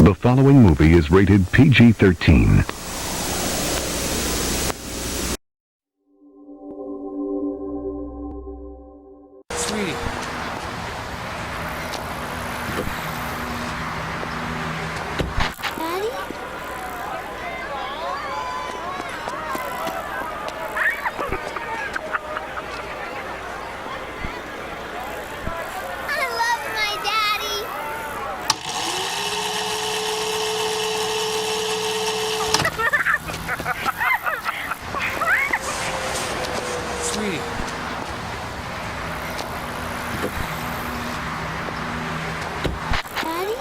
The following movie is rated PG-13. Sweetie. Daddy? I love my daddy. Sweetie. Daddy?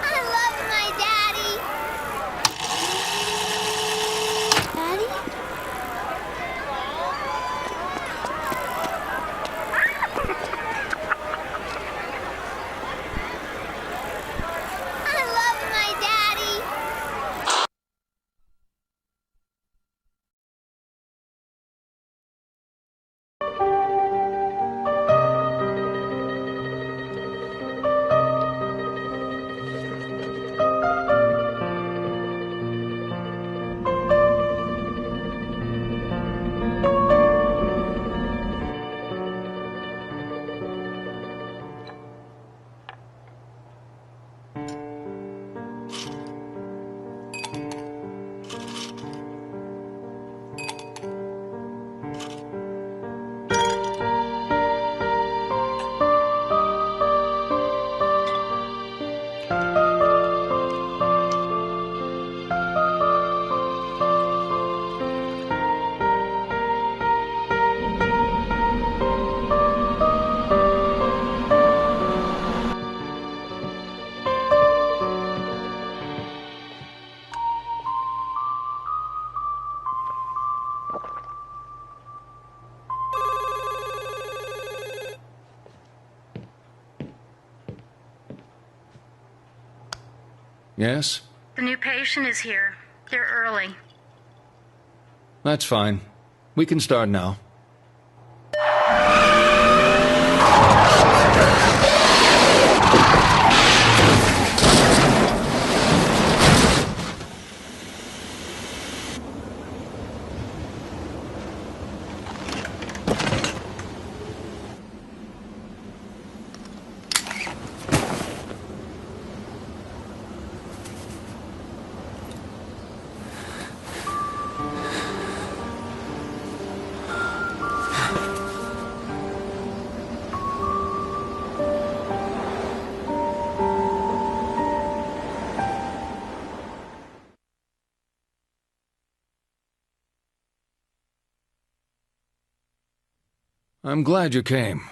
I love my daddy. Daddy? I love my daddy. Yes? The new patient is here. They're early. That's fine. We can start now. I'm glad you came.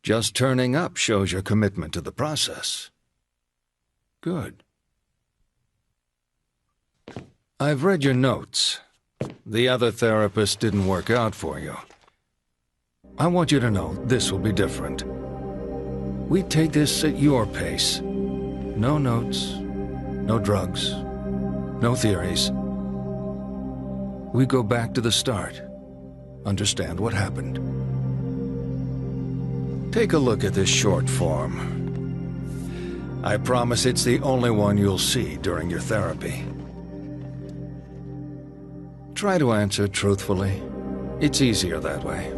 Just turning up shows your commitment to the process. Good. I've read your notes. The other therapist didn't work out for you. I want you to know this will be different. We take this at your pace. No notes, no drugs, no theories. We go back to the start. Understand what happened. Take a look at this short form. I promise it's the only one you'll see during your therapy. Try to answer truthfully. It's easier that way.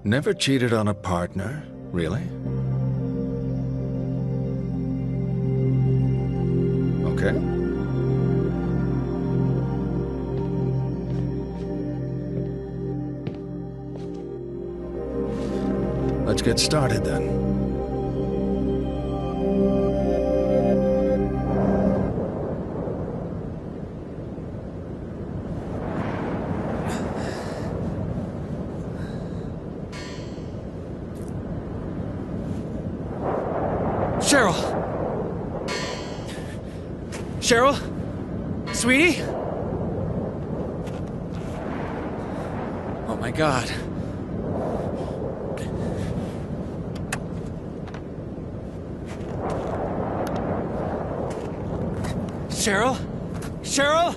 Never cheated on a partner, really? Okay. Let's get started then. Cheryl! Cheryl? Sweetie? Oh my God. Cheryl? Cheryl?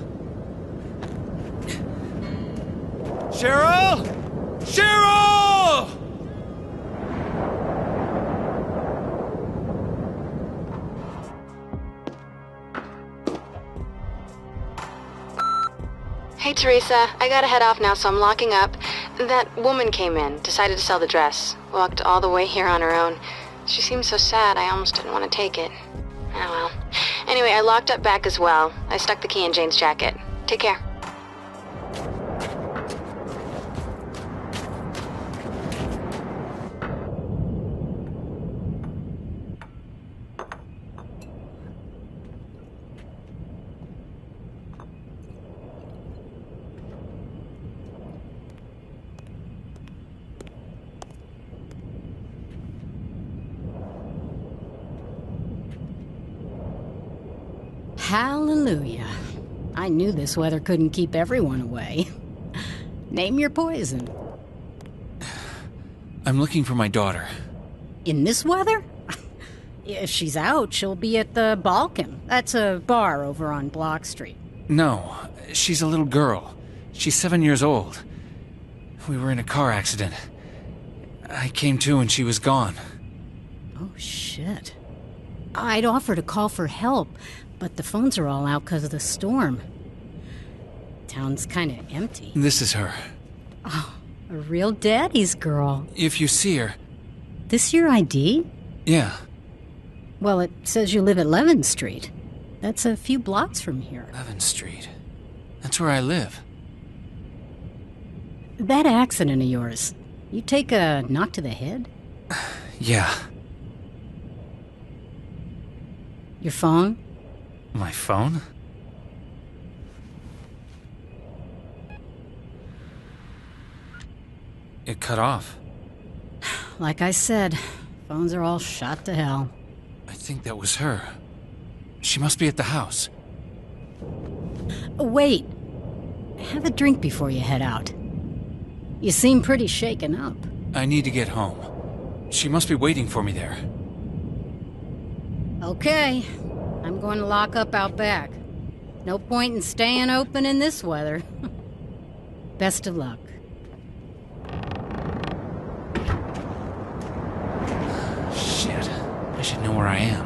Cheryl? Cheryl! Hey, Teresa. I gotta head off now, so I'm locking up. That woman came in, decided to sell the dress. Walked all the way here on her own. She seemed so sad, I almost didn't want to take it. Oh well. Anyway, I locked up back as well. I stuck the key in Jane's jacket. Take care. Hallelujah. I knew this weather couldn't keep everyone away. Name your poison. I'm looking for my daughter. In this weather? If she's out, she'll be at the Balkan. That's a bar over on Block Street. No, she's a little girl. She's 7 years old. We were in a car accident. I came to and she was gone. Oh, shit. I'd offer to call for help, but the phones are all out because of the storm. Town's kind of empty. This is her. Oh, a real daddy's girl. If you see her... This your ID? Yeah. Well, it says you live at 11th Street. That's a few blocks from here. 11th Street. That's where I live. That accident of yours, you take a knock to the head? Yeah. Your phone? My phone? It cut off. Like I said, phones are all shot to hell. I think that was her. She must be at the house. Wait. Have a drink before you head out. You seem pretty shaken up. I need to get home. She must be waiting for me there. Okay. I'm going to lock up out back. No point in staying open in this weather. Best of luck. Shit. I should know where I am.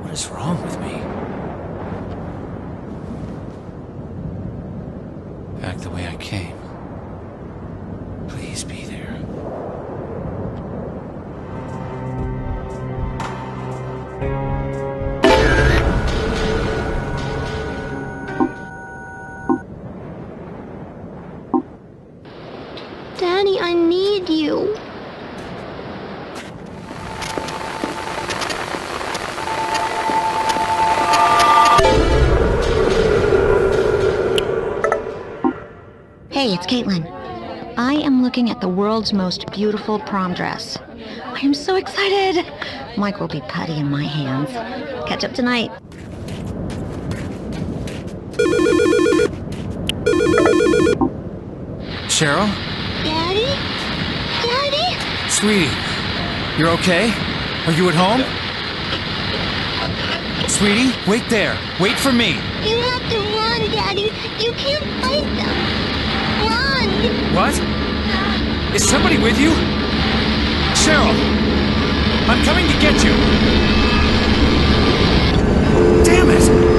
What is wrong with me? Back the way I came. Please be there. Daddy, I need you. Hey, it's Caitlin. I am looking at the world's most beautiful prom dress. I am so excited. Mike will be putty in my hands. Catch up tonight. Cheryl? Daddy? Daddy? Sweetie, you're okay? Are you at home? Sweetie, wait there. Wait for me. You have to run, Daddy. You can't fight them. Run! What? Is somebody with you? Cheryl! I'm coming to get you! Damn it!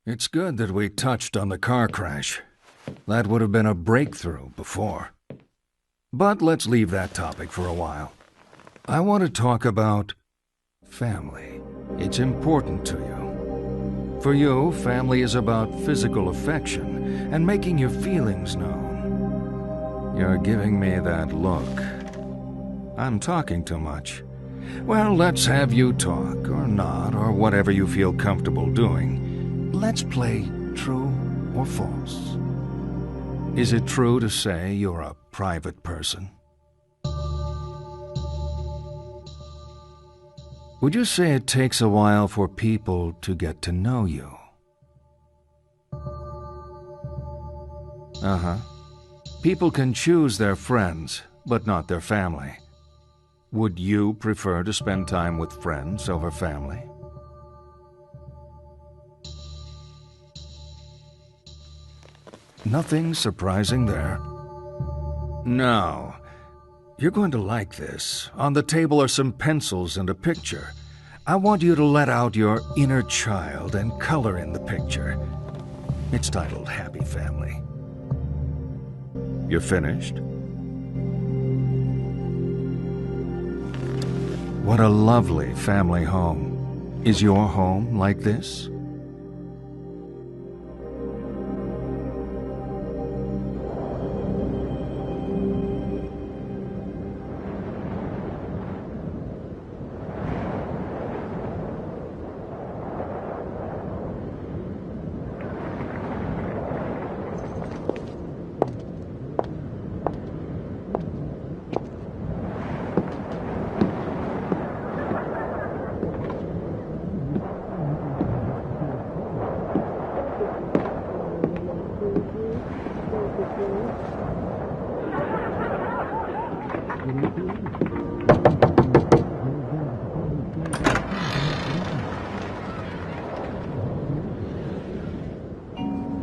It's good that we touched on the car crash. That would have been a breakthrough before. But let's leave that topic for a while. I want to talk about family. It's important to you. For you, family is about physical affection and making your feelings known. You're giving me that look. I'm talking too much. Well, let's have you talk, or not, or whatever you feel comfortable doing. Let's play true or false. Is it true to say you're a private person? Would you say it takes a while for people to get to know you? Uh-huh. People can choose their friends, but not their family. Would you prefer to spend time with friends over family? Nothing surprising there. Now, you're going to like this. On the table are some pencils and a picture. I want you to let out your inner child and color in the picture. It's titled Happy Family. You're finished? What a lovely family home. Is your home like this?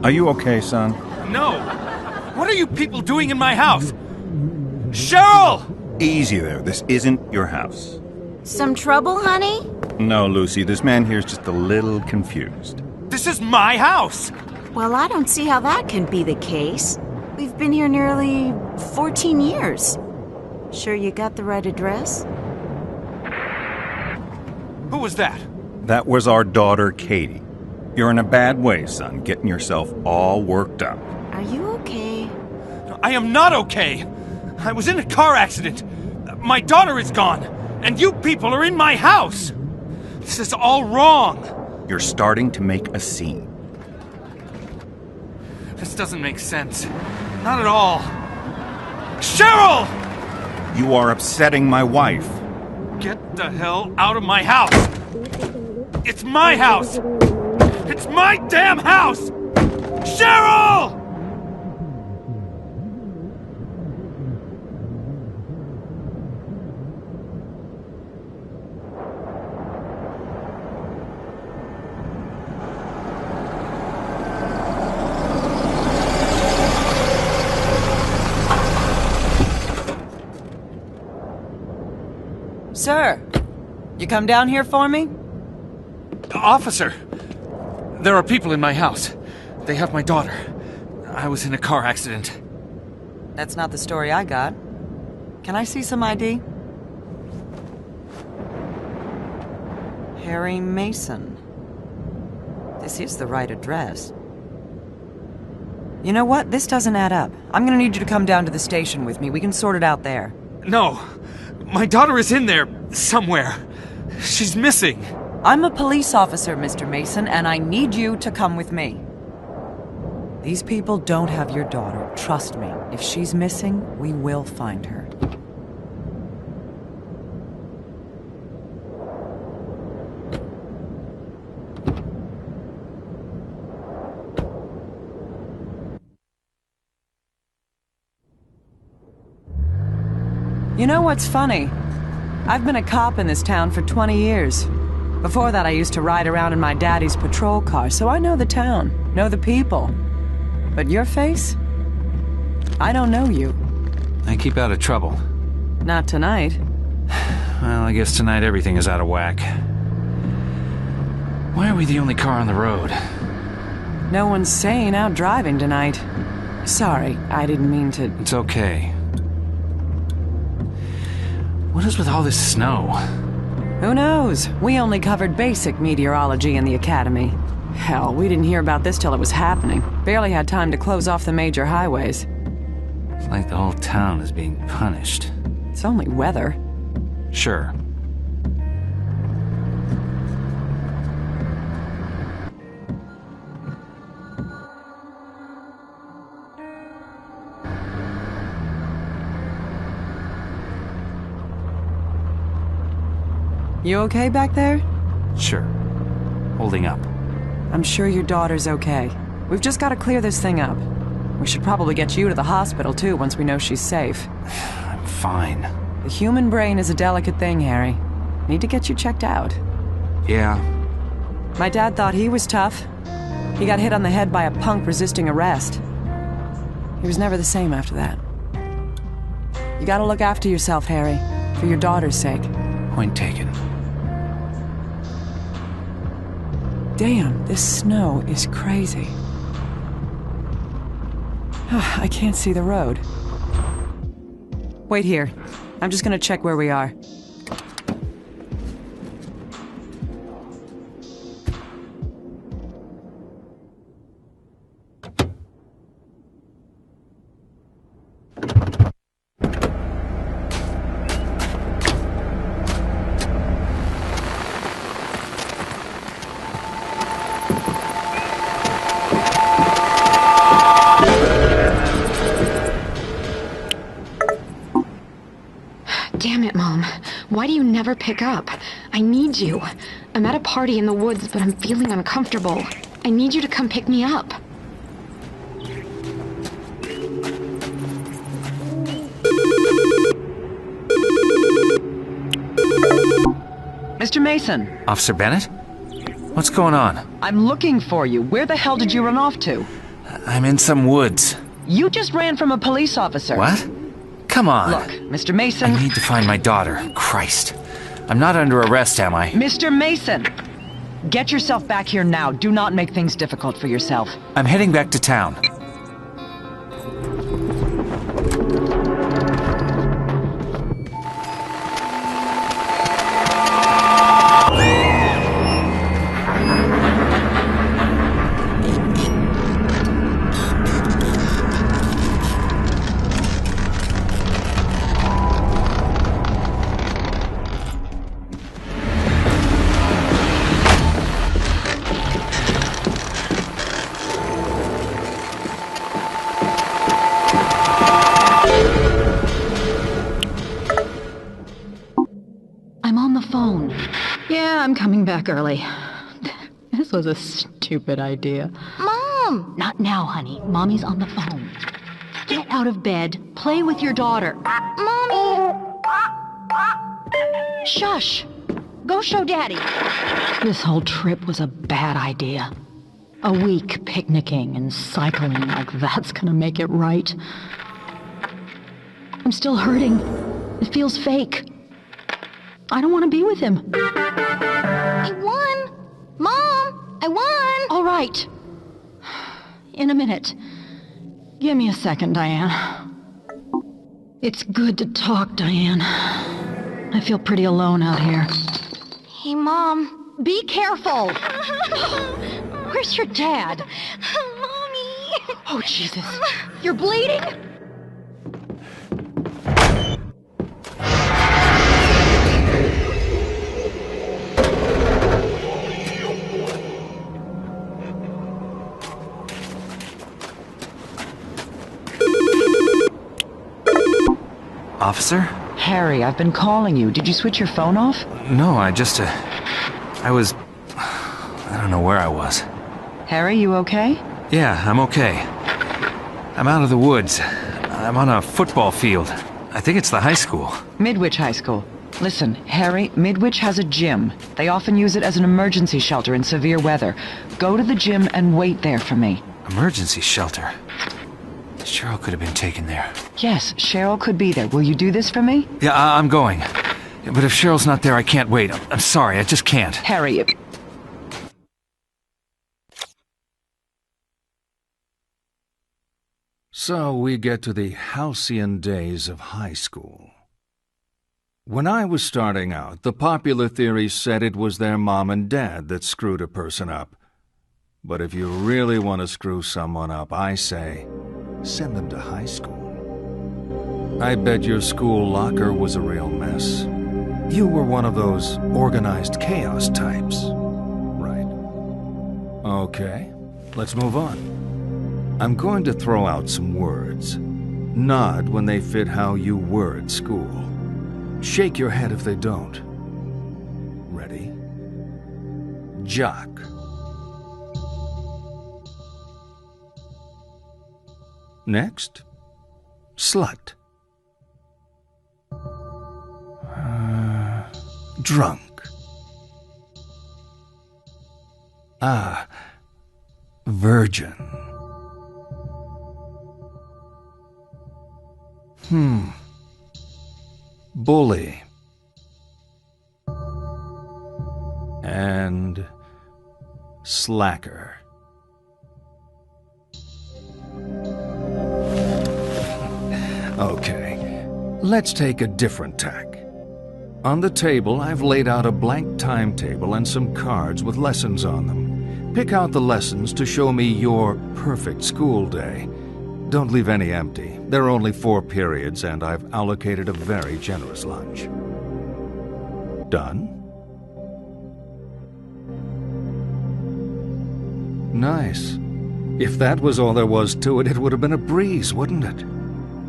Are you okay, son? No! What are you people doing in my house? Cheryl! Easy there. This isn't your house. Some trouble, honey? No, Lucy. This man here's just a little confused. This is my house! Well, I don't see how that can be the case. We've been here nearly 14 years. Sure you got the right address? Who was that? That was our daughter, Katie. You're in a bad way, son, getting yourself all worked up. Are you okay? I am not okay! I was in a car accident. My daughter is gone, and you people are in my house! This is all wrong! You're starting to make a scene. This doesn't make sense. Not at all. Cheryl! You are upsetting my wife. Get the hell out of my house! It's my house! It's my damn house! Cheryl! Sir, you come down here for me? Officer, there are people in my house. They have my daughter. I was in a car accident. That's not the story I got. Can I see some ID? Harry Mason. This is the right address. You know what? This doesn't add up. I'm gonna need you to come down to the station with me. We can sort it out there. No. My daughter is in there, somewhere. She's missing. I'm a police officer, Mr. Mason, and I need you to come with me. These people don't have your daughter. Trust me. If she's missing, we will find her. You know what's funny? I've been a cop in this town for 20 years. Before that, I used to ride around in my daddy's patrol car, so I know the town, know the people. But your face? I don't know you. I keep out of trouble. Not tonight. Well, I guess tonight everything is out of whack. Why are we the only car on the road? No one's sane out driving tonight. Sorry, I didn't mean to... It's okay. What is with all this snow? Who knows? We only covered basic meteorology in the academy. Hell, we didn't hear about this till it was happening. Barely had time to close off the major highways. It's like the whole town is being punished. It's only weather. Sure. You okay back there? Sure. Holding up. I'm sure your daughter's okay. We've just got to clear this thing up. We should probably get you to the hospital, too, once we know she's safe. I'm fine. The human brain is a delicate thing, Harry. Need to get you checked out. Yeah. My dad thought he was tough. He got hit on the head by a punk resisting arrest. He was never the same after that. You gotta look after yourself, Harry, for your daughter's sake. Point taken. Damn, this snow is crazy. I can't see the road. Wait here. I'm just gonna check where we are. Damn it, Mom. Why do you never pick up? I need you. I'm at a party in the woods, but I'm feeling uncomfortable. I need you to come pick me up. Mr. Mason. Officer Bennett? What's going on? I'm looking for you. Where the hell did you run off to? I'm in some woods. You just ran from a police officer. What? Come on. Look, Mr. Mason... I need to find my daughter. Christ. I'm not under arrest, am I? Mr. Mason! Get yourself back here now. Do not make things difficult for yourself. I'm heading back to town. I'm coming back early. This was a stupid idea. Mom! Not now, honey. Mommy's on the phone. Get out of bed. Play with your daughter. Mommy! Shush! Go show Daddy. This whole trip was a bad idea. A week picnicking and cycling like that's gonna make it right. I'm still hurting. It feels fake. I don't want to be with him. I won! Mom! I won! All right. In a minute. Give me a second, Diane. It's good to talk, Diane. I feel pretty alone out here. Hey, Mom. Be careful! Where's your dad? Mommy! Oh, Jesus. You're bleeding? Officer? Harry, I've been calling you. Did you switch your phone off? No, I don't know where I was. Harry, you okay? Yeah, I'm okay. I'm out of the woods. I'm on a football field. I think it's the high school. Midwich High School. Listen, Harry, Midwich has a gym. They often use it as an emergency shelter in severe weather. Go to the gym and wait there for me. Emergency shelter? Cheryl could have been taken there. Yes, Cheryl could be there. Will you do this for me? Yeah, I'm going. But if Cheryl's not there, I can't wait. I'm sorry, I just can't. Harry... So we get to the halcyon days of high school. When I was starting out, the popular theory said it was their mom and dad that screwed a person up. But if you really want to screw someone up, I say, send them to high school. I bet your school locker was a real mess. You were one of those organized chaos types, right? Okay, let's move on. I'm going to throw out some words. Nod when they fit how you were at school. Shake your head if they don't. Ready? Jock. Next, slut. Drunk. Virgin. Bully. And slacker. Okay, let's take a different tack. On the table, I've laid out a blank timetable and some cards with lessons on them. Pick out the lessons to show me your perfect school day. Don't leave any empty. There are only 4 periods, and I've allocated a very generous lunch. Done? Nice. If that was all there was to it, it would have been a breeze, wouldn't it?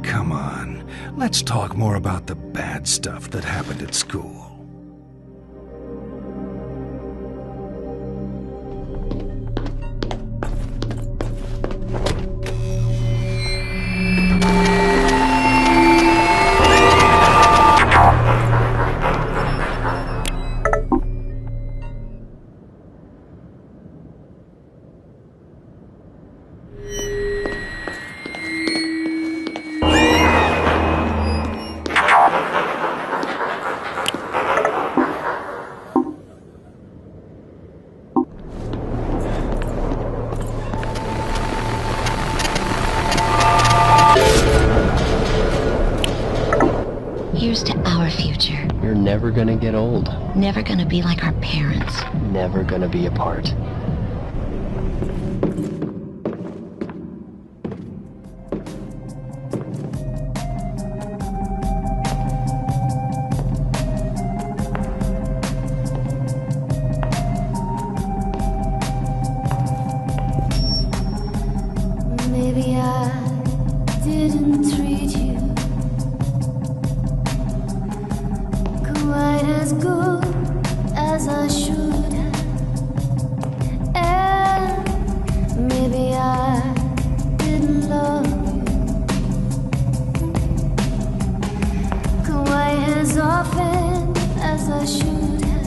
Come on, let's talk more about the bad stuff that happened at school. Here's to our future. You're never gonna get old. Never gonna be like our parents. Never gonna be apart. Maybe I didn't treat you quite as good as I should have, and maybe I didn't love you quite as often as I should have.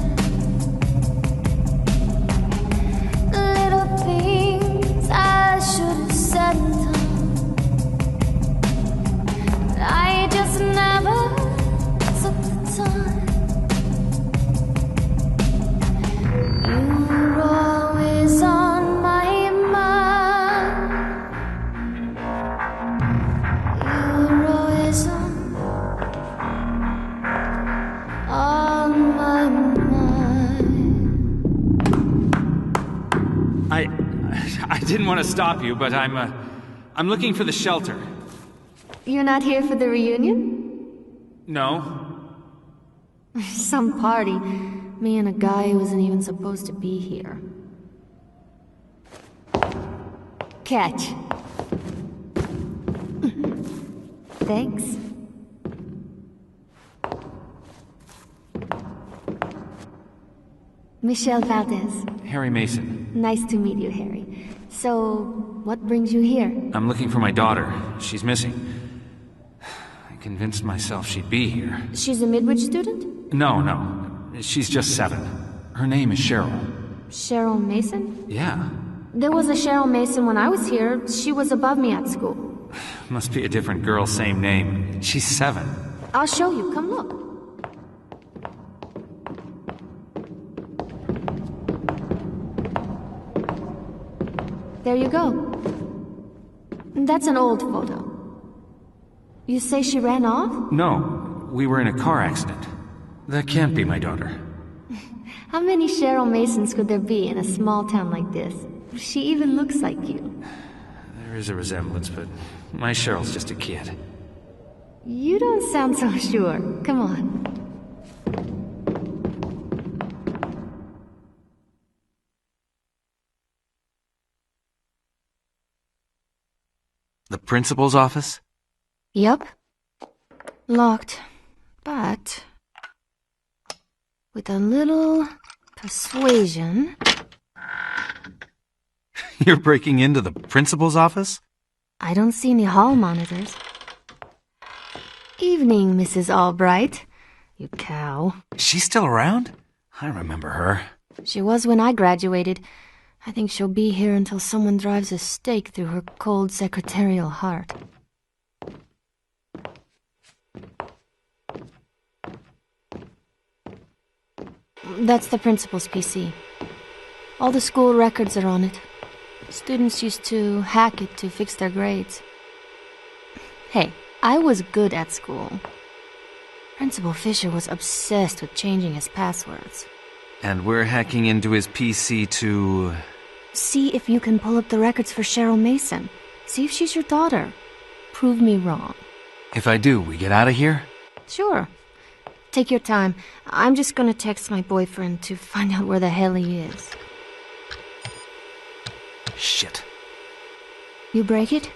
Little things I should have said and done, I just never took the time. You're always on my mind. You're always on my mind. I didn't want to stop you, but I'm looking for the shelter. You're not here for the reunion? No. Some party. Me and a guy who wasn't even supposed to be here. Catch. Thanks. Michelle Valdez. Harry Mason. Nice to meet you, Harry. So, what brings you here? I'm looking for my daughter. She's missing. I convinced myself she'd be here. She's a Midwich student? No. She's just 7. Her name is Cheryl. Cheryl Mason? Yeah. There was a Cheryl Mason when I was here. She was above me at school. Must be a different girl, same name. She's 7. I'll show you. Come look. There you go. That's an old photo. You say she ran off? No, we were in a car accident. That can't be my daughter. How many Cheryl Masons could there be in a small town like this? She even looks like you. There is a resemblance, but my Cheryl's just a kid. You don't sound so sure. Come on. The principal's office? Yup. Locked. But with a little persuasion... You're breaking into the principal's office? I don't see any hall monitors. Evening, Mrs. Albright. You cow. She's still around? I remember her. She was when I graduated. I think she'll be here until someone drives a stake through her cold secretarial heart. That's the principal's PC. All the school records are on it. Students used to hack it to fix their grades. Hey, I was good at school. Principal Fisher was obsessed with changing his passwords. And we're hacking into his PC to... See if you can pull up the records for Cheryl Mason. See if she's your daughter. Prove me wrong. If I do, we get out of here? Sure. Take your time. I'm just gonna text my boyfriend to find out where the hell he is. Shit. You break it?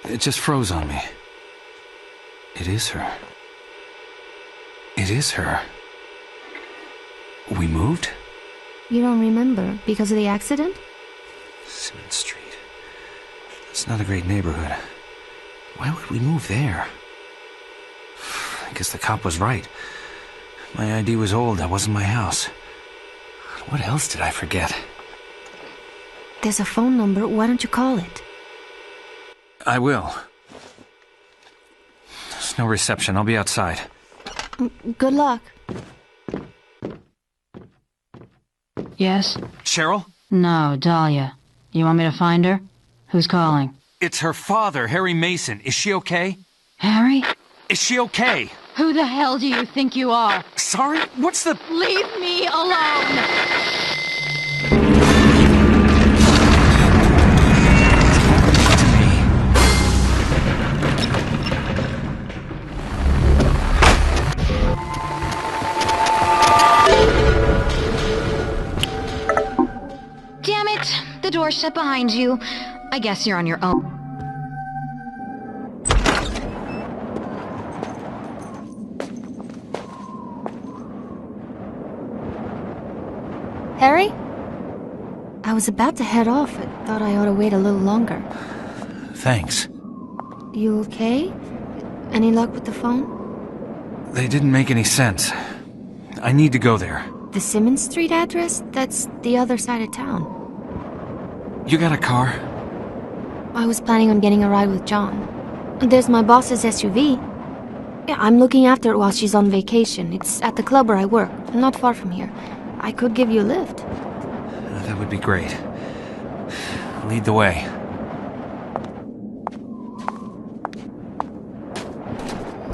It just froze on me. It is her. It is her. We moved? You don't remember because of the accident? Simmons Street. It's not a great neighborhood. Why would we move there? I guess the cop was right. My ID was old. That wasn't my house. What else did I forget? There's a phone number. Why don't you call it? I will. There's no reception. I'll be outside. Good luck. Yes? Cheryl? No, Dahlia. You want me to find her? Who's calling? It's her father, Harry Mason. Is she okay? Harry? Is she okay? Who the hell do you think you are? Sorry? What's the... Leave me alone! Damn it! The door's shut behind you. I guess you're on your own. Harry? I was about to head off, but thought I ought to wait a little longer. Thanks. You okay? Any luck with the phone? They didn't make any sense. I need to go there. The Simmons Street address? That's the other side of town. You got a car? I was planning on getting a ride with John. There's my boss's SUV. Yeah, I'm looking after it while she's on vacation. It's at the club where I work, not far from here. I could give you a lift. That would be great. Lead the way.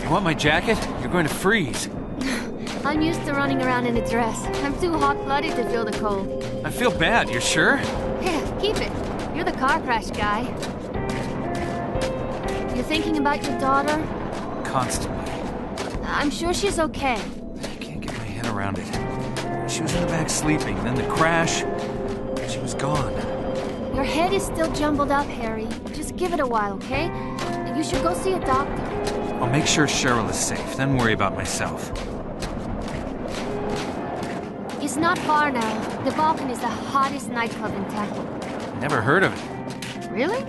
You want my jacket? You're going to freeze. I'm used to running around in a dress. I'm too hot-blooded to feel the cold. I feel bad. You're sure? Yeah, keep it. You're the car crash guy. You thinking about your daughter? Constantly. I'm sure she's okay. I can't get my head around it. She was in the back sleeping, then the crash. She was gone. Your head is still jumbled up, Harry. Just give it a while, okay? You should go see a doctor. I'll make sure Cheryl is safe, then worry about myself. It's not far now. The Balkan is the hottest nightclub in town. Never heard of it. Really?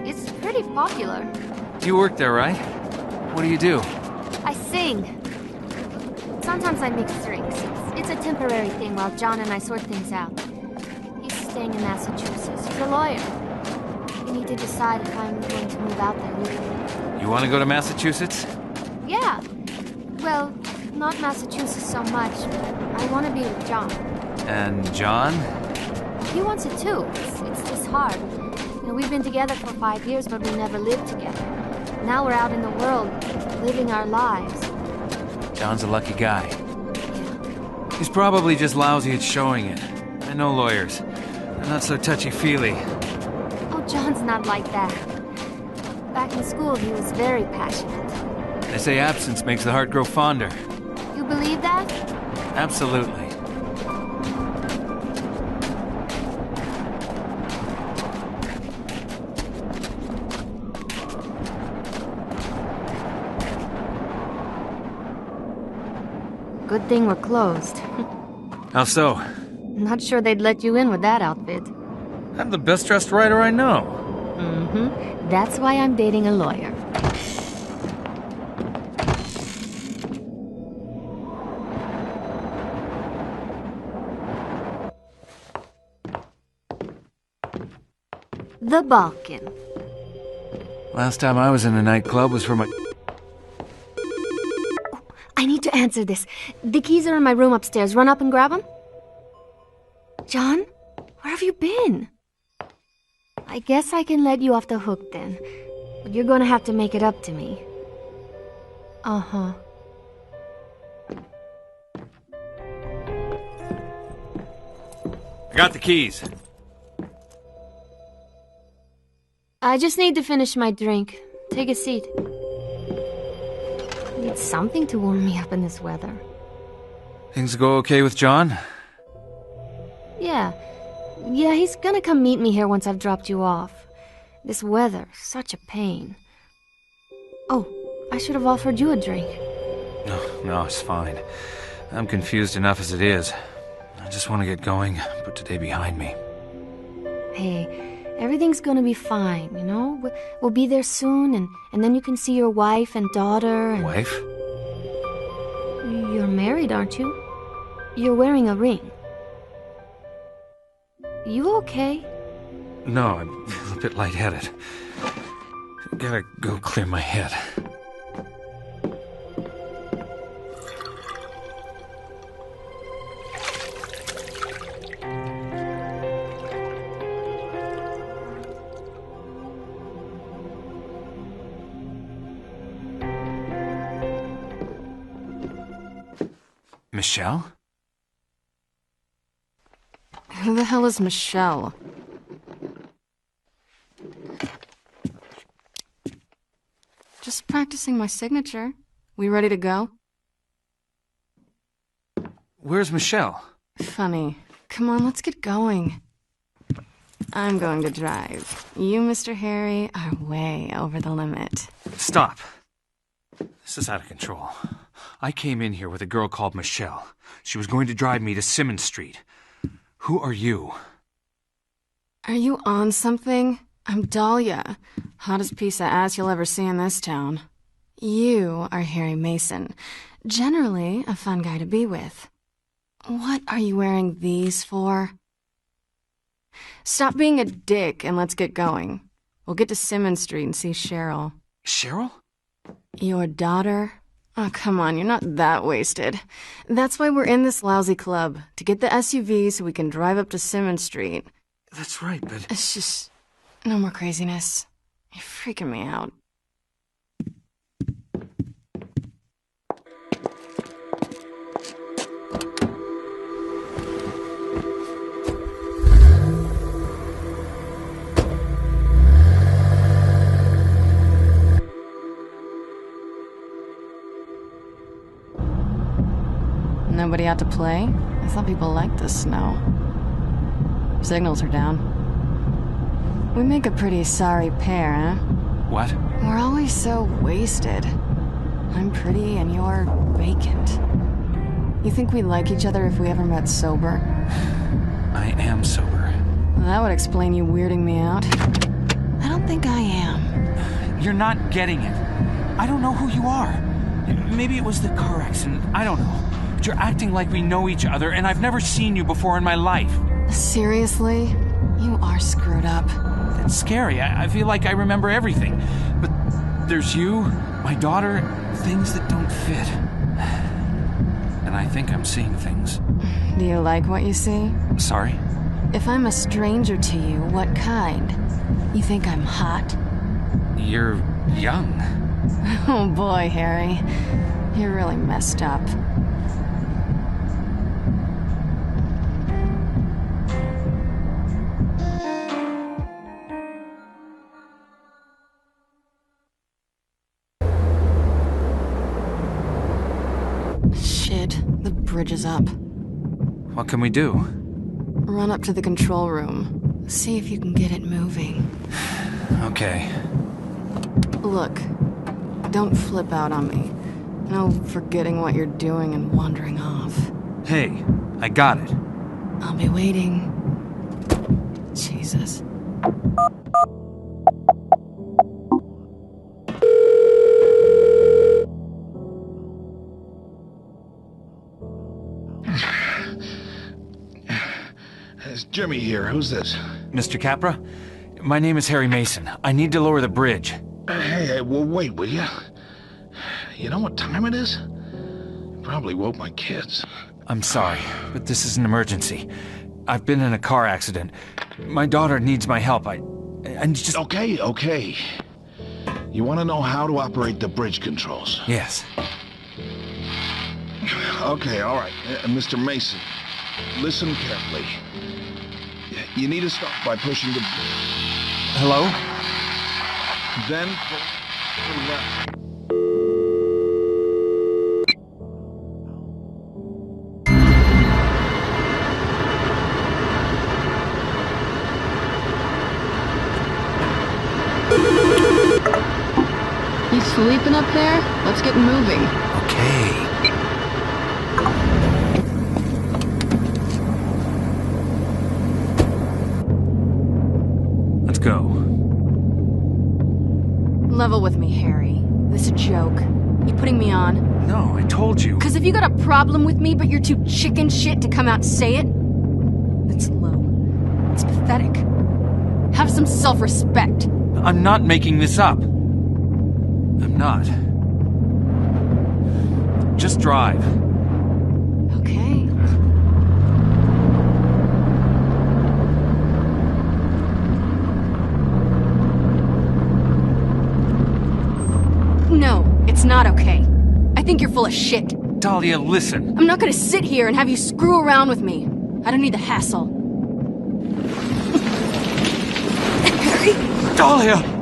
It's pretty popular. You work there, right? What do you do? I sing. Sometimes I mix drinks. It's a temporary thing while John and I sort things out. He's staying in Massachusetts. He's a lawyer. We need to decide if I'm going to move out there with him. You want to go to Massachusetts? Yeah. Well, not Massachusetts so much. I want to be with John. And John? He wants it too. It's just hard. We've been together for 5 years, but we never lived together. Now we're out in the world, living our lives. John's a lucky guy. He's probably just lousy at showing it. I know lawyers. They're not so touchy-feely. Oh, John's not like that. Back in school, he was very passionate. They say absence makes the heart grow fonder. You believe that? Absolutely. Good thing we're closed. How so? Not sure they'd let you in with that outfit. I'm the best dressed writer I know. Mm-hmm. That's why I'm dating a lawyer. The Balkan. Last time I was in a nightclub was for my... I need to answer this. The keys are in my room upstairs. Run up and grab them? John? Where have you been? I guess I can let you off the hook then. But you're gonna have to make it up to me. Uh-huh. I got the keys. I just need to finish my drink. Take a seat. Need something to warm me up in this weather. Things go okay with John? Yeah, he's gonna come meet me here once I've dropped you off. This weather, such a pain. Oh, I should have offered you a drink. No, it's fine. I'm confused enough as it is. I just want to get going, put today behind me. Hey, everything's gonna be fine, you know? We'll be there soon, and then you can see your wife and daughter and... Wife? You're married, aren't you? You're wearing a ring. You okay? No, I'm a bit lightheaded. Gotta go clear my head. Michelle? Who the hell is Michelle? Just practicing my signature. We ready to go? Where's Michelle? Funny. Come on, let's get going. I'm going to drive. You, Mr. Harry, are way over the limit. Stop. This is out of control. I came in here with a girl called Michelle. She was going to drive me to Simmons Street. Who are you? Are you on something? I'm Dahlia. Hottest piece of ass you'll ever see in this town. You are Harry Mason. Generally, a fun guy to be with. What are you wearing these for? Stop being a dick and let's get going. We'll get to Simmons Street and see Cheryl. Cheryl? Your daughter? Oh, come on, you're not that wasted. That's why we're in this lousy club, to get the SUV so we can drive up to Simmons Street. That's right, but... It's just... no more craziness. You're freaking me out. Nobody out to play? I thought people liked the snow. Signals are down. We make a pretty sorry pair, huh? What? We're always so wasted. I'm pretty and you're vacant. You think we'd like each other if we ever met sober? I am sober. That would explain you weirding me out. I don't think I am. You're not getting it. I don't know who you are. Maybe it was the car accident. I don't know. But you're acting like we know each other, and I've never seen you before in my life. Seriously? You are screwed up. It's scary. I feel like I remember everything. But there's you, my daughter, things that don't fit. And I think I'm seeing things. Do you like what you see? Sorry? If I'm a stranger to you, what kind? You think I'm hot? You're young. Oh boy, Harry. You're really messed up. Shit, the bridge is up. What can we do? Run up to the control room. See if you can get it moving. Okay. Look, don't flip out on me. No forgetting what you're doing and wandering off. Hey, I got it. I'll be waiting. Jesus. It's Jimmy here. Who's this? Mr. Capra? My name is Harry Mason. I need to lower the bridge. Hey, well, wait, will you? You know what time it is? You probably woke my kids. I'm sorry, but this is an emergency. I've been in a car accident. My daughter needs my help. I just... Okay. You want to know how to operate the bridge controls? Yes. Okay, all right. Mr. Mason, listen carefully. You need to start by pushing the... Hello? Then... You sleeping up there? Let's get moving. Okay. Let's go. Level with me, Harry. This a joke. You putting me on? No, I told you. Cause if you got a problem with me but you're too chicken shit to come out and say it, that's low. It's pathetic. Have some self-respect. I'm not making this up. I'm not. Just drive. Okay. No, it's not okay. I think you're full of shit. Dahlia, listen. I'm not gonna sit here and have you screw around with me. I don't need the hassle. Harry! Dahlia!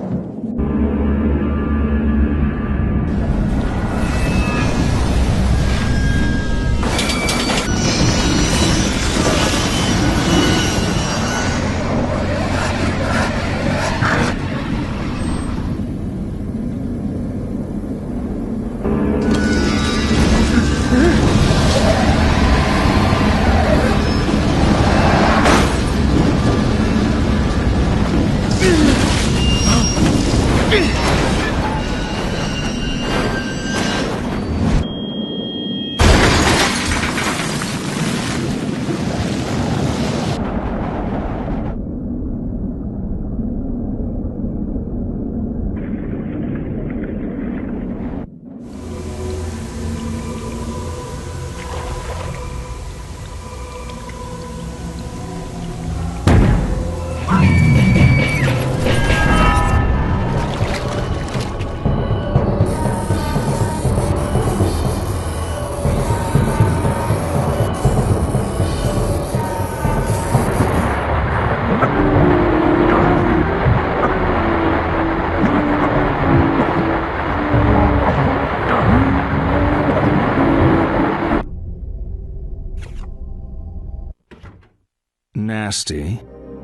Nasty,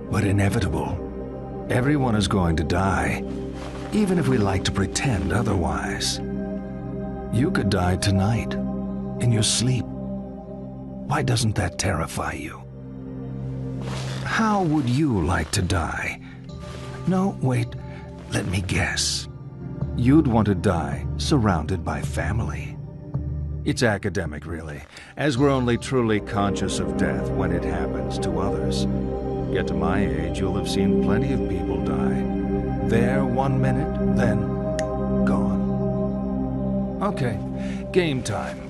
but inevitable. Everyone is going to die, even if we like to pretend otherwise. You could die tonight, in your sleep. Why doesn't that terrify you? How would you like to die? No, wait, let me guess. You'd want to die surrounded by family. It's academic, really, as we're only truly conscious of death when it happens to others. Get to my age, you'll have seen plenty of people die. There 1 minute, then gone. Okay, game time.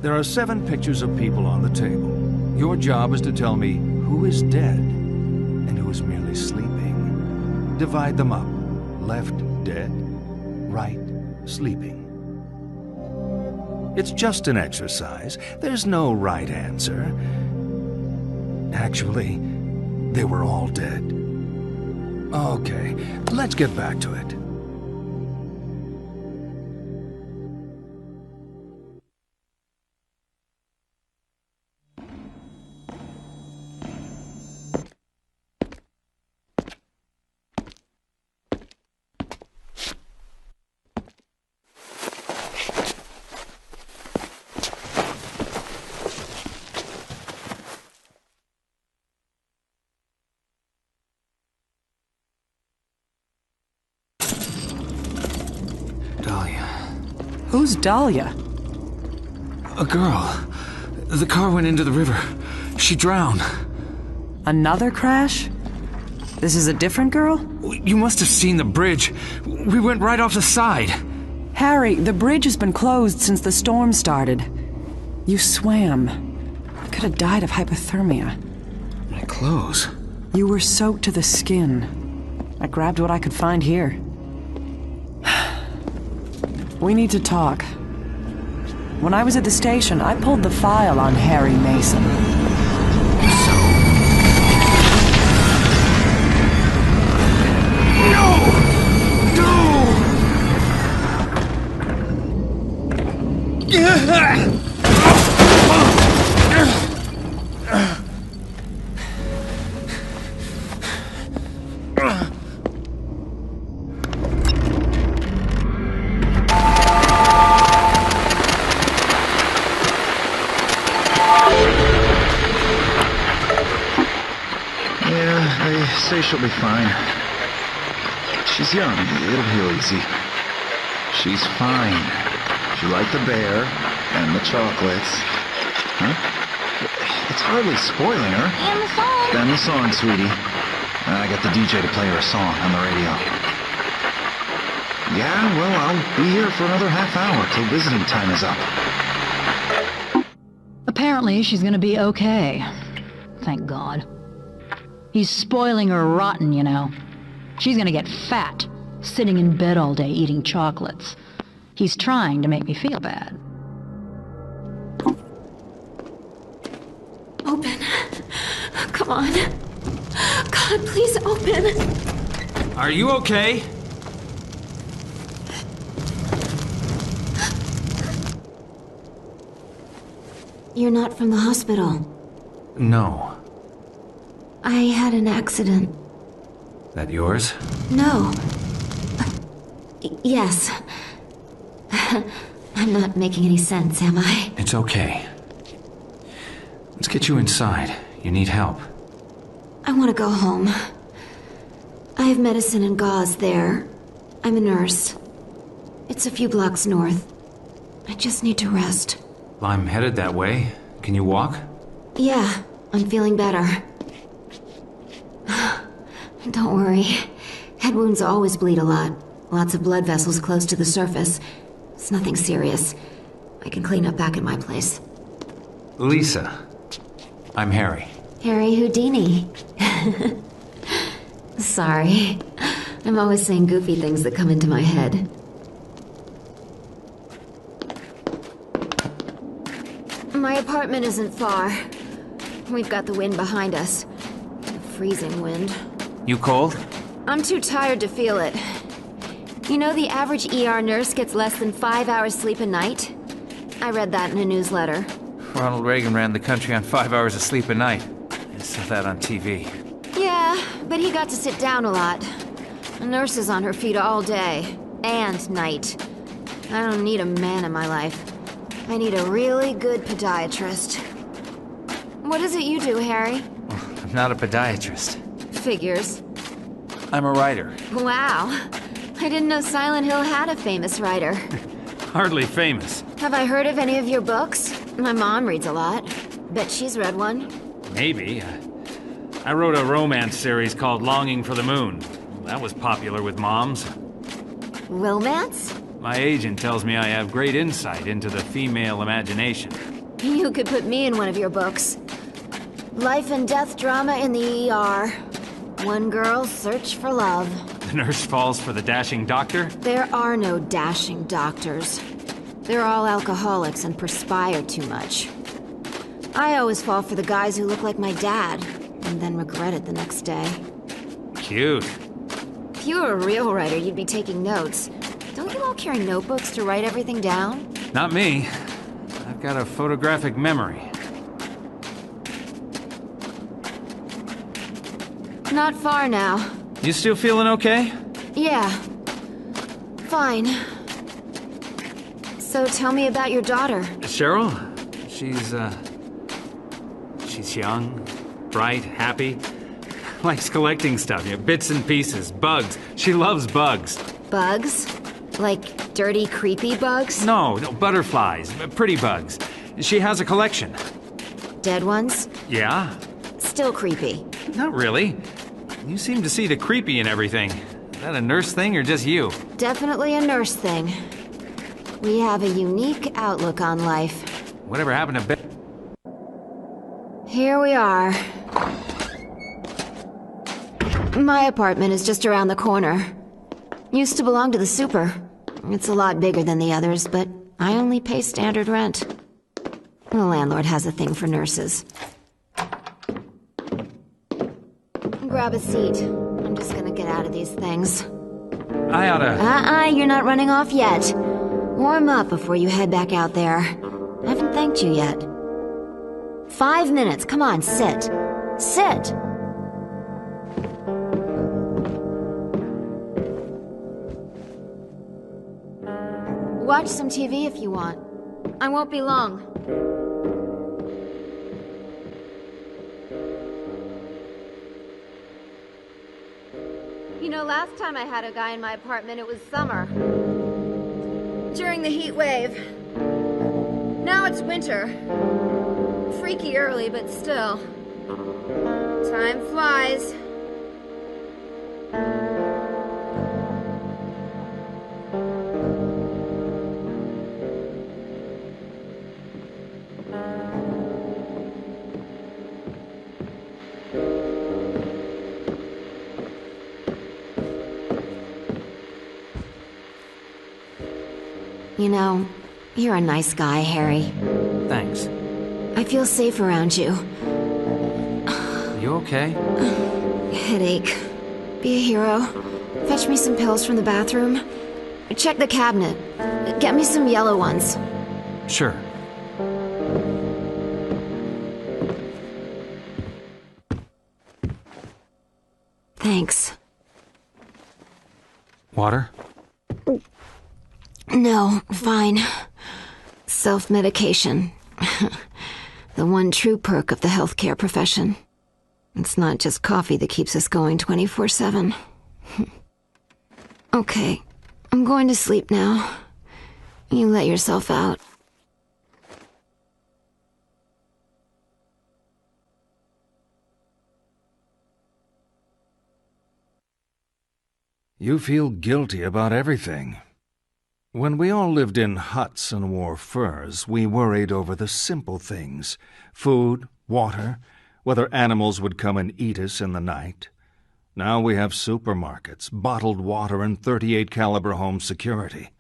There are 7 pictures of people on the table. Your job is to tell me who is dead and who is merely sleeping. Divide them up. Left, dead. Right, sleeping. It's just an exercise. There's no right answer. Actually, they were all dead. Okay, let's get back to it. Who's Dahlia? A girl. The car went into the river. She drowned. Another crash? This is a different girl? You must have seen the bridge. We went right off the side. Harry, the bridge has been closed since the storm started. You swam. You could have died of hypothermia. My clothes. You were soaked to the skin. I grabbed what I could find here. We need to talk. When I was at the station, I pulled the file on Harry Mason. She'll be fine. She's young. It'll heal easy. She's fine. She liked the bear and the chocolates. Huh? It's hardly spoiling her. And the song. And the song, sweetie. I got the DJ to play her a song on the radio. Yeah, well, I'll be here for another half hour till visiting time is up. Apparently, she's gonna be okay. Thank God. He's spoiling her rotten, you know. She's gonna get fat, sitting in bed all day eating chocolates. He's trying to make me feel bad. Open. Come on. God, please open. Are you okay? You're not from the hospital. No. I had an accident. That yours? No. Yes. I'm not making any sense, am I? It's okay. Let's get you inside. You need help. I want to go home. I have medicine and gauze there. I'm a nurse. It's a few blocks north. I just need to rest. Well, I'm headed that way. Can you walk? Yeah, I'm feeling better. Don't worry. Head wounds always bleed a lot. Lots of blood vessels close to the surface. It's nothing serious. I can clean up back at my place. Lisa. I'm Harry. Harry Houdini. Sorry. I'm always saying goofy things that come into my head. My apartment isn't far. We've got the wind behind us. A freezing wind. You cold? I'm too tired to feel it. You know the average ER nurse gets less than 5 hours sleep a night? I read that in a newsletter. Ronald Reagan ran the country on 5 hours of sleep a night. I saw that on TV. Yeah, but he got to sit down a lot. A nurse is on her feet all day. And night. I don't need a man in my life. I need a really good podiatrist. What is it you do, Harry? Well, I'm not a podiatrist. Figures. I'm a writer. Wow. I didn't know Silent Hill had a famous writer. Hardly famous. Have I heard of any of your books? My mom reads a lot. Bet she's read one. Maybe. I wrote a romance series called Longing for the Moon. That was popular with moms. Romance? My agent tells me I have great insight into the female imagination. You could put me in one of your books. Life and death drama in the ER. One girl's search for love. The nurse falls for the dashing doctor? There are no dashing doctors. They're all alcoholics and perspire too much. I always fall for the guys who look like my dad, and then regret it the next day. Cute. If you were a real writer, you'd be taking notes. Don't you all carry notebooks to write everything down? Not me. I've got a photographic memory. Not far now. You still feeling okay? Yeah. Fine. So tell me about your daughter. Cheryl? She's young, bright, happy. Likes collecting stuff, bits and pieces, bugs. She loves bugs. Bugs? Like dirty, creepy bugs? No, butterflies, pretty bugs. She has a collection. Dead ones? Yeah? Still creepy. Not really. You seem to see the creepy in everything. Is that a nurse thing or just you? Definitely a nurse thing. We have a unique outlook on life. Whatever happened to Ben? Here we are. My apartment is just around the corner. Used to belong to the super. It's a lot bigger than the others, but I only pay standard rent. The landlord has a thing for nurses. Grab a seat. I'm just gonna get out of these things. I oughta... You're not running off yet. Warm up before you head back out there. I haven't thanked you yet. 5 minutes, come on, sit. Sit! Watch some TV if you want. I won't be long. You know, last time I had a guy in my apartment, it was summer. During the heat wave. Now it's winter. Freaky early, but still. Time flies. You know, you're a nice guy, Harry. Thanks. I feel safe around you. You okay? Headache. Be a hero. Fetch me some pills from the bathroom. Check the cabinet. Get me some yellow ones. Sure. Thanks. Water? No, fine. Self-medication. The one true perk of the healthcare profession. It's not just coffee that keeps us going 24/7. Okay, I'm going to sleep now. You let yourself out. You feel guilty about everything. When we all lived in huts and wore furs, we worried over the simple things. Food, water, whether animals would come and eat us in the night. Now we have supermarkets, bottled water, and .38 caliber home security.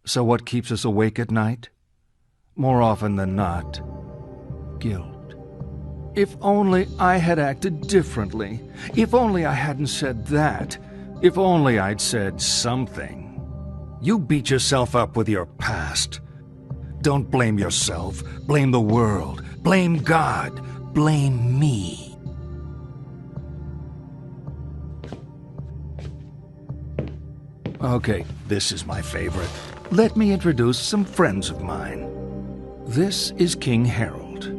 So what keeps us awake at night? More often than not, guilt. If only I had acted differently. If only I hadn't said that. If only I'd said something. You beat yourself up with your past. Don't blame yourself. Blame the world. Blame God. Blame me. Okay, this is my favorite. Let me introduce some friends of mine. This is King Harold.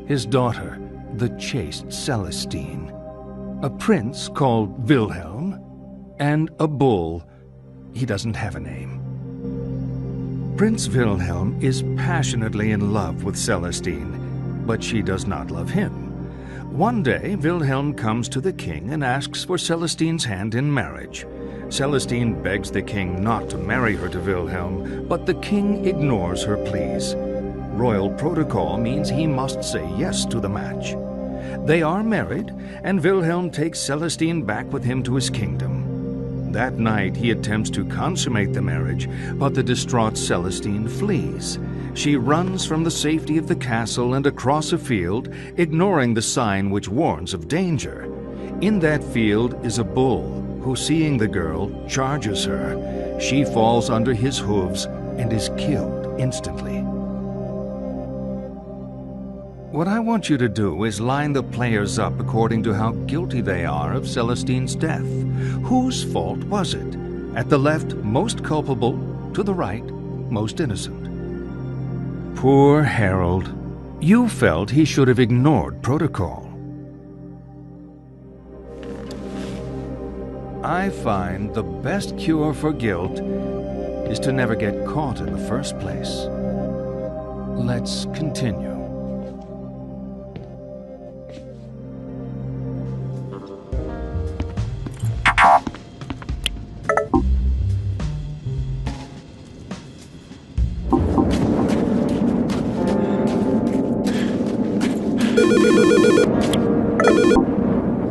His daughter, the chaste Celestine. A prince called Wilhelm. And a bull. He doesn't have a name. Prince Wilhelm is passionately in love with Celestine, but she does not love him. One day, Wilhelm comes to the king and asks for Celestine's hand in marriage. Celestine begs the king not to marry her to Wilhelm, but the king ignores her pleas. Royal protocol means he must say yes to the match. They are married, and Wilhelm takes Celestine back with him to his kingdom. That night, he attempts to consummate the marriage, but the distraught Celestine flees. She runs from the safety of the castle and across a field, ignoring the sign which warns of danger. In that field is a bull, who, seeing the girl, charges her. She falls under his hooves and is killed instantly. What I want you to do is line the players up according to how guilty they are of Celestine's death. Whose fault was it? At the left, most culpable; to the right, most innocent. Poor Harold. You felt he should have ignored protocol. I find the best cure for guilt is to never get caught in the first place. Let's continue.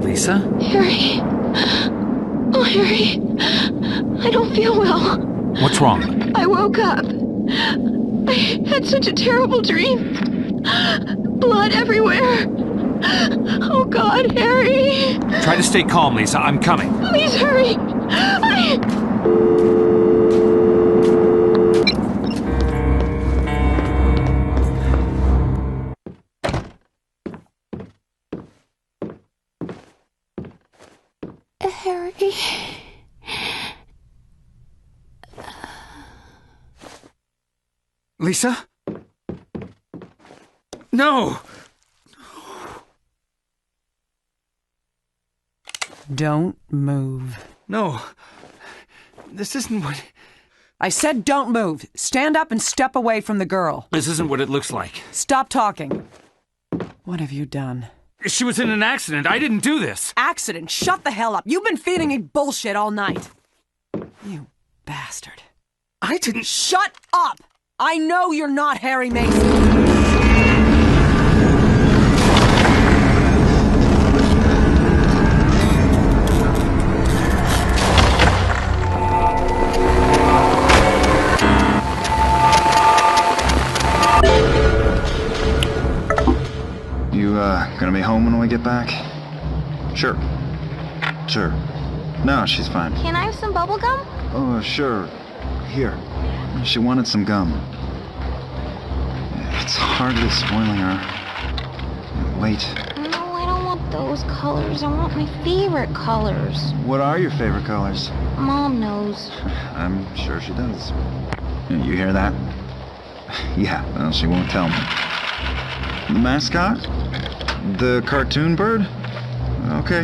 Lisa? Harry. Oh, Harry. I don't feel well. What's wrong? I woke up. I had such a terrible dream. Blood everywhere. Oh, God, Harry. Try to stay calm, Lisa. I'm coming. Please hurry. Harry. Lisa? No! Don't move. No. This isn't what... I said don't move. Stand up and step away from the girl. This isn't what it looks like. Stop talking. What have you done? She was in an accident. I didn't do this. Accident? Shut the hell up. You've been feeding me bullshit all night. You bastard. I didn't... Shut up! I know you're not Harry Mason. Gonna be home when we get back? Sure. Sure. No, she's fine. Can I have some bubble gum? Oh, sure. Here. She wanted some gum. It's hardly spoiling her. Wait. No, I don't want those colors. I want my favorite colors. What are your favorite colors? Mom knows. I'm sure she does. You hear that? Yeah, well, she won't tell me. The mascot? The cartoon bird? Okay.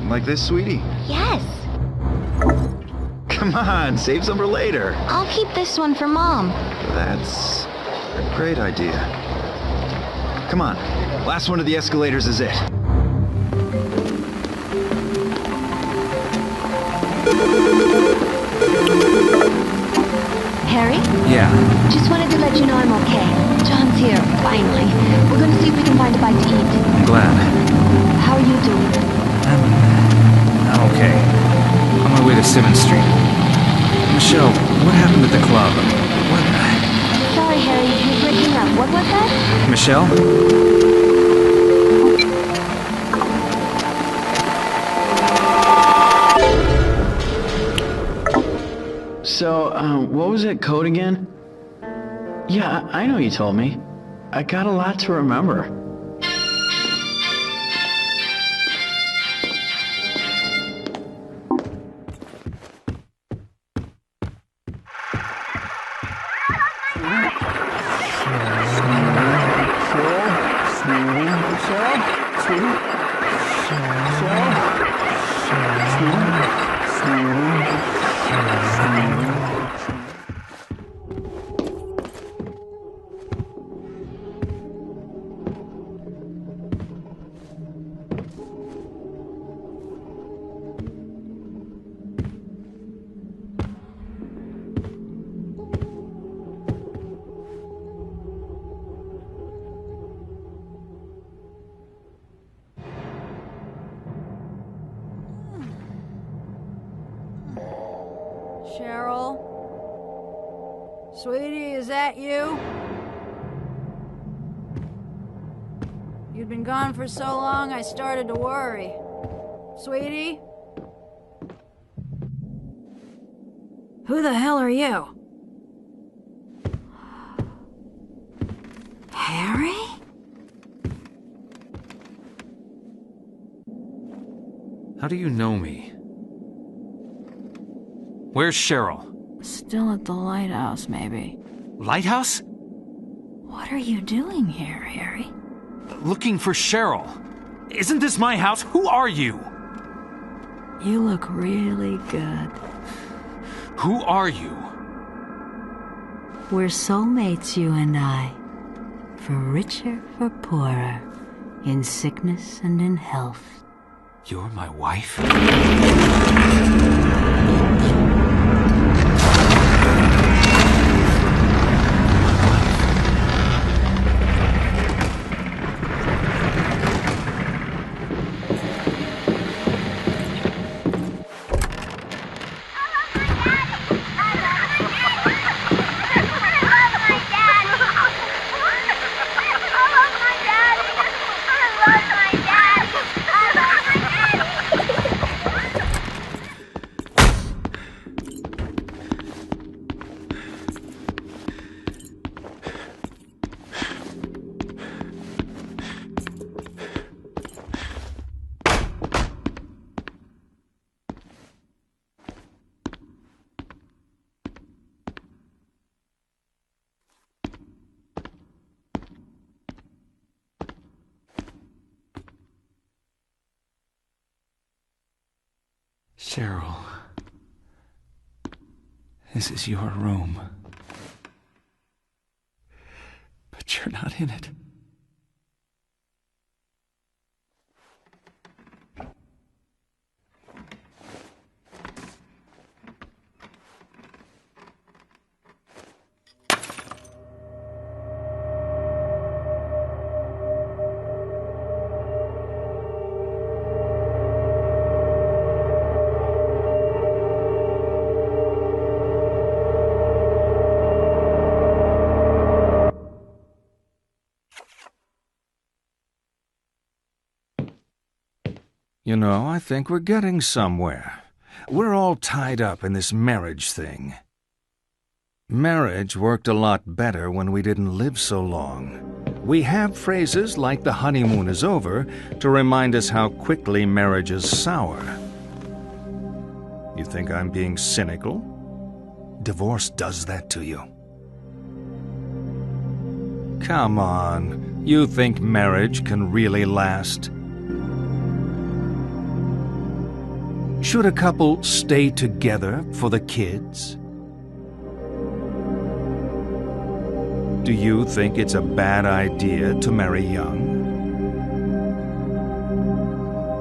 Like this, sweetie? Yes. Come on, save some for later. I'll keep this one for Mom. That's a great idea. Come on, last one of the escalators is it. Harry? Yeah. Just wanted to let you know I'm okay. John's here, finally. We're gonna see if we can find a bite to eat. I'm glad. How are you doing? I'm okay. On my way to Simmons Street. Michelle, what happened at the club? What? Sorry, Harry, you're breaking up. What was that? Michelle? So, what was that code again? Yeah, I know you told me. I got a lot to remember. Cheryl? Sweetie, is that you? You'd been gone for so long, I started to worry. Sweetie? Who the hell are you? Harry? How do you know me? Where's Cheryl? Still at the lighthouse, maybe. Lighthouse? What are you doing here, Harry? Looking for Cheryl. Isn't this my house? Who are you? You look really good. Who are you? We're soulmates, you and I. For richer, for poorer. In sickness and in health. You're my wife? Cheryl, this is your room. But you're not in it. You know, I think we're getting somewhere. We're all tied up in this marriage thing. Marriage worked a lot better when we didn't live so long. We have phrases like the honeymoon is over to remind us how quickly marriage is sour. You think I'm being cynical? Divorce does that to you. Come on, you think marriage can really last? Should a couple stay together for the kids? Do you think it's a bad idea to marry young?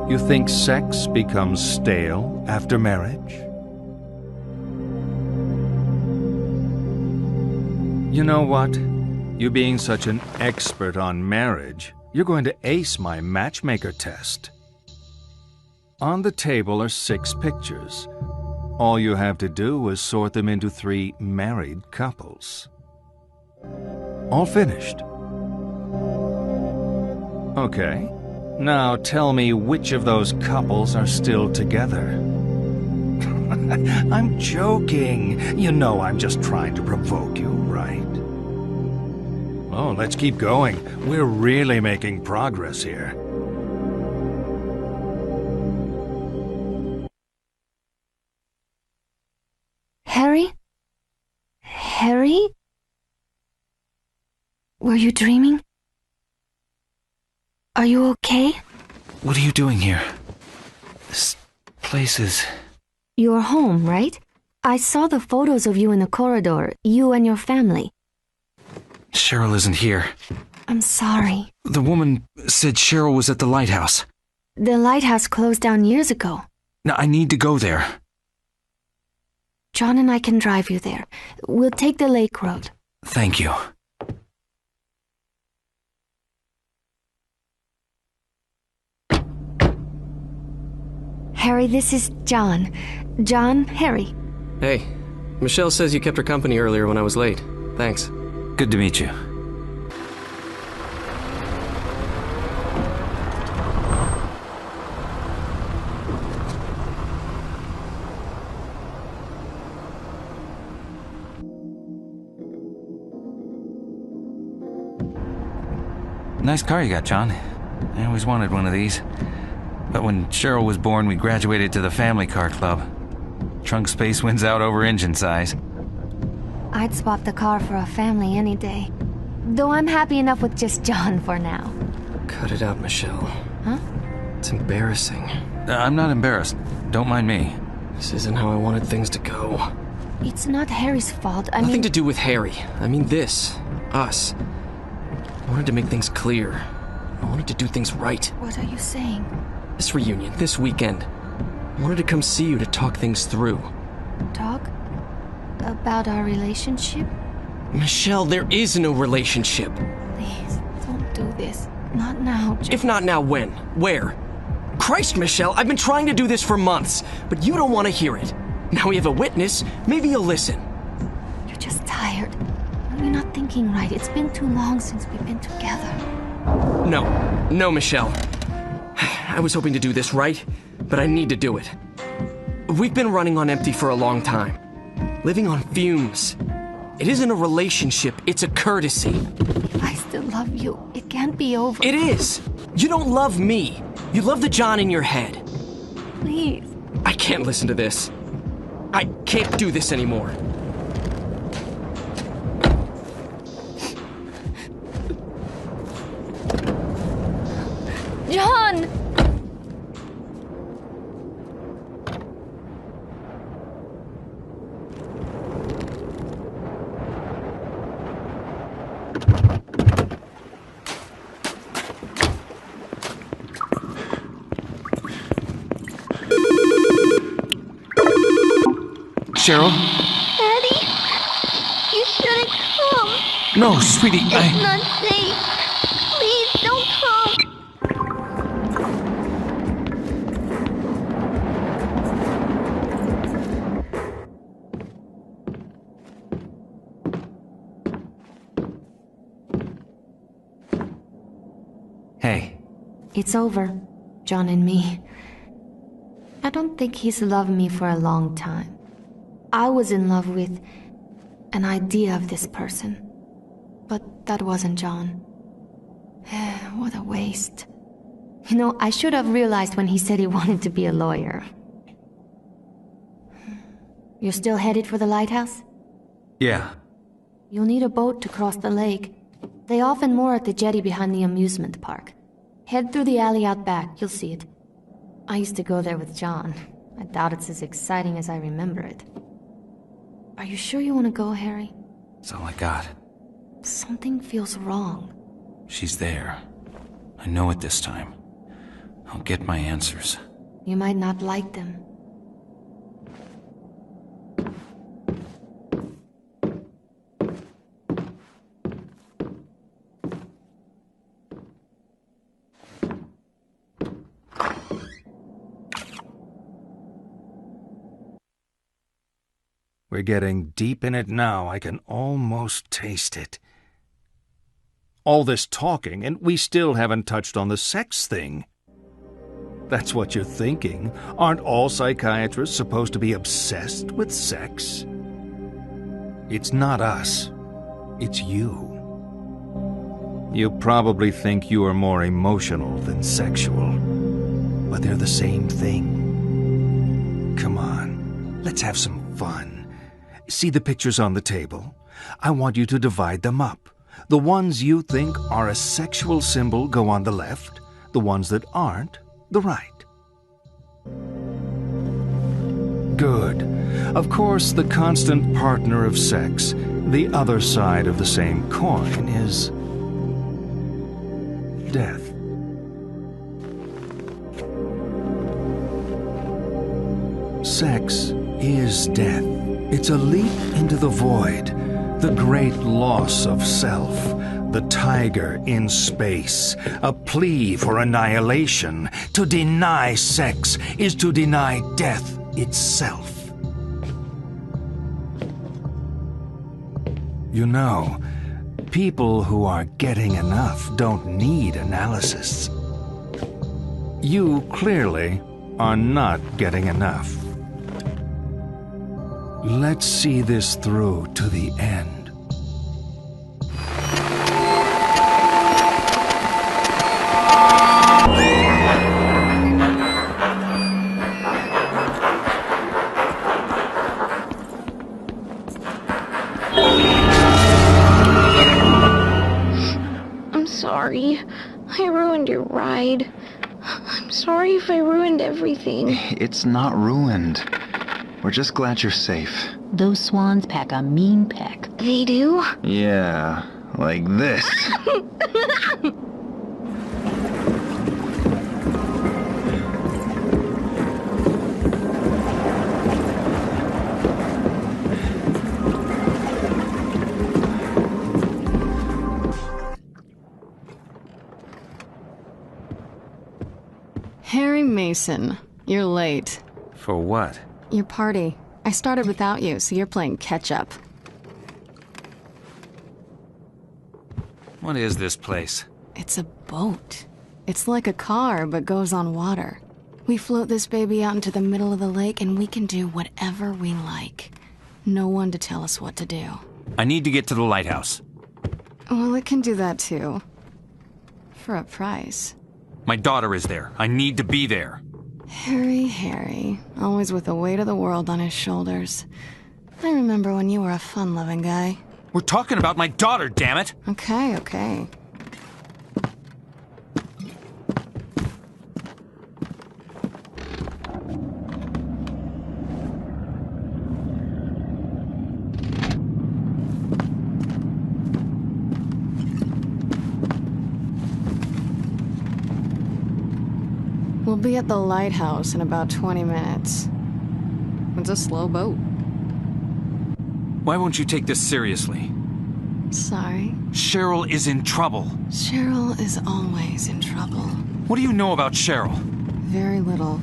You think sex becomes stale after marriage? You know what? You being such an expert on marriage, you're going to ace my matchmaker test. On the table are 6 pictures. All you have to do is sort them into 3 married couples. All finished. Okay. Now tell me which of those couples are still together. I'm joking. You know I'm just trying to provoke you, right? Oh, let's keep going. We're really making progress here. Harry? Harry? Were you dreaming? Are you okay? What are you doing here? This place is... You're home, right? I saw the photos of you in the corridor, you and your family. Cheryl isn't here. I'm sorry. The woman said Cheryl was at the lighthouse. The lighthouse closed down years ago. Now, I need to go there. John and I can drive you there. We'll take the lake road. Thank you. Harry, this is John. John, Harry. Hey, Michelle says you kept her company earlier when I was late. Thanks. Good to meet you. Nice car you got, John. I always wanted one of these. But when Cheryl was born, we graduated to the family car club. Trunk space wins out over engine size. I'd swap the car for a family any day. Though I'm happy enough with just John for now. Cut it out, Michelle. Huh? It's embarrassing. I'm not embarrassed. Don't mind me. This isn't how I wanted things to go. It's not Harry's fault. Nothing to do with Harry. I mean this. Us. I wanted to make things clear. I wanted to do things right. What are you saying? This reunion, this weekend. I wanted to come see you to talk things through. Talk? About our relationship? Michelle, there is no relationship. Please, don't do this. Not now, If not now, when? Where? Christ, Michelle, I've been trying to do this for months, but you don't want to hear it. Now we have a witness, maybe you'll listen. You're just tired. You're not thinking right. It's been too long since we've been together. No, Michelle. I was hoping to do this right, but I need to do it. We've been running on empty for a long time. Living on fumes. It isn't a relationship, it's a courtesy. I still love you. It can't be over. It is! You don't love me. You love the John in your head. Please. I can't listen to this. I can't do this anymore. John! Cheryl? Daddy, you shouldn't come. No, sweetie, It's not safe. Please don't come. Hey. It's over, John and me. I don't think he's loved me for a long time. I was in love with an idea of this person. But that wasn't John. What a waste. You know, I should have realized when he said he wanted to be a lawyer. You're still headed for the lighthouse? Yeah. You'll need a boat to cross the lake. They often moor at the jetty behind the amusement park. Head through the alley out back, you'll see it. I used to go there with John. I doubt it's as exciting as I remember it. Are you sure you want to go, Harry? That's all I got. Something feels wrong. She's there. I know it this time. I'll get my answers. You might not like them. We're getting deep in it now. I can almost taste it. All this talking, and we still haven't touched on the sex thing. That's what you're thinking. Aren't all psychiatrists supposed to be obsessed with sex? It's not us. It's you. You probably think you are more emotional than sexual, but they're the same thing. Come on, let's have some fun. See the pictures on the table? I want you to divide them up. The ones you think are a sexual symbol go on the left, the ones that aren't, the right. Good. Of course, the constant partner of sex, the other side of the same coin, is death. Sex is death. It's a leap into the void, the great loss of self, the tiger in space, a plea for annihilation. To deny sex is to deny death itself. You know, people who are getting enough don't need analysis. You clearly are not getting enough. Let's see this through to the end. I'm sorry. I ruined your ride. I'm sorry if I ruined everything. It's not ruined. We're just glad you're safe. Those swans pack a mean peck. They do? Yeah, like this. Harry Mason, you're late. For what? Your party. I started without you, so you're playing catch-up. What is this place? It's a boat. It's like a car, but goes on water. We float this baby out into the middle of the lake, and we can do whatever we like. No one to tell us what to do. I need to get to the lighthouse. Well, it can do that too. For a price. My daughter is there. I need to be there. Harry, always with the weight of the world on his shoulders. I remember when you were a fun-loving guy. We're talking about my daughter, damn it! Okay. We'll be at the lighthouse in about 20 minutes. It's a slow boat. Why won't you take this seriously? Sorry. Cheryl is in trouble. Cheryl is always in trouble. What do you know about Cheryl? Very little.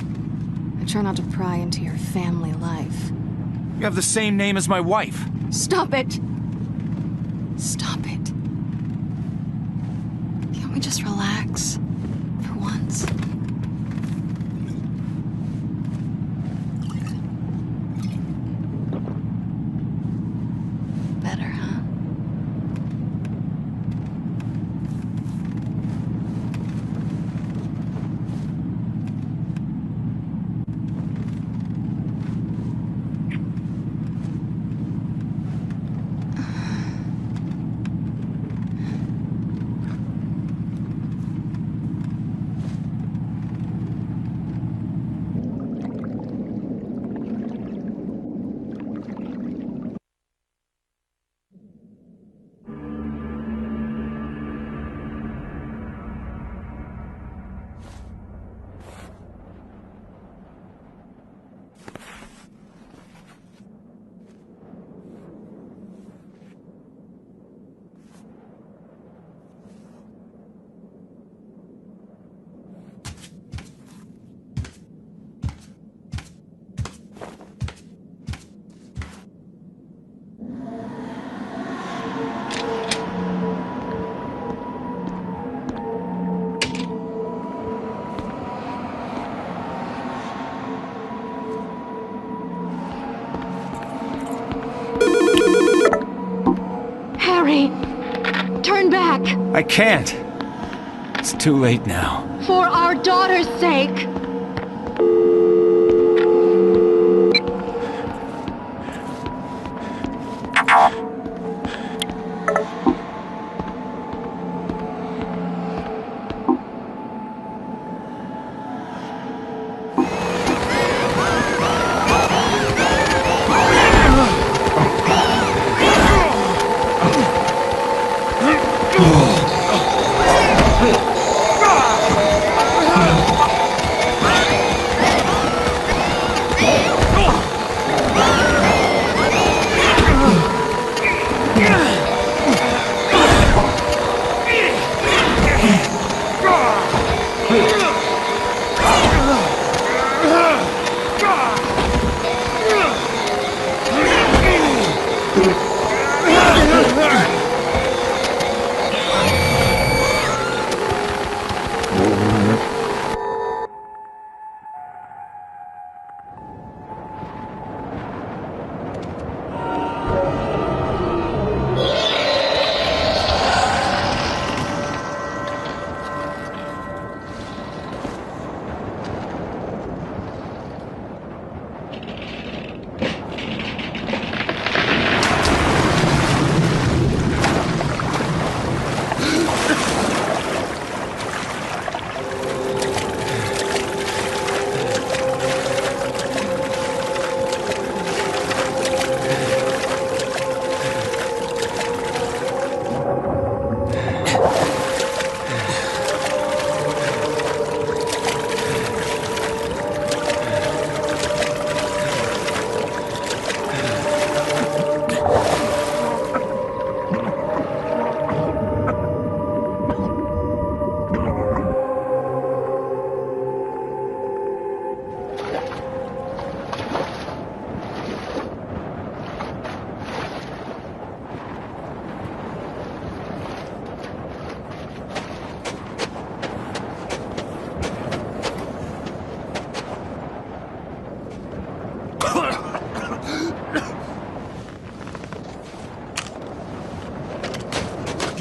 I try not to pry into your family life. You have the same name as my wife. Stop it! Stop it. Can't we just relax? For once? Better, huh? Harry! Turn back! I can't. It's too late now. For our daughter's sake!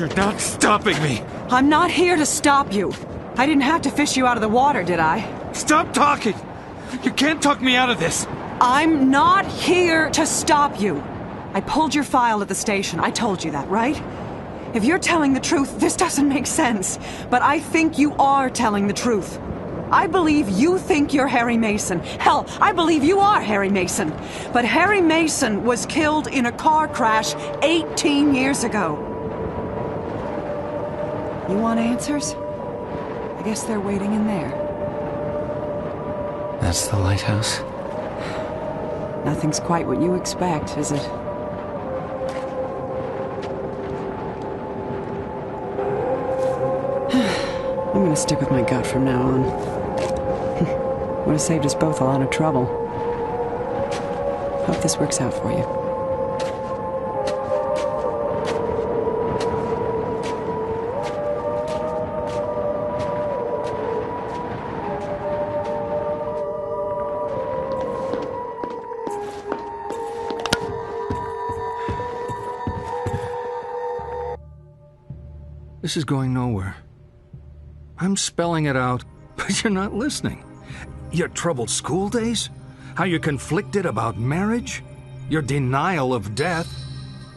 You're not stopping me! I'm not here to stop you. I didn't have to fish you out of the water, did I? Stop talking! You can't talk me out of this! I'm not here to stop you. I pulled your file at the station. I told you that, right? If you're telling the truth, this doesn't make sense. But I think you are telling the truth. I believe you think you're Harry Mason. Hell, I believe you are Harry Mason. But Harry Mason was killed in a car crash 18 years ago. You want answers? I guess they're waiting in there. That's the lighthouse? Nothing's quite what you expect, is it? I'm gonna stick with my gut from now on. Would have saved us both a lot of trouble. Hope this works out for you. This is going nowhere. I'm spelling it out, but you're not listening. Your troubled school days? How you're conflicted about marriage? Your denial of death?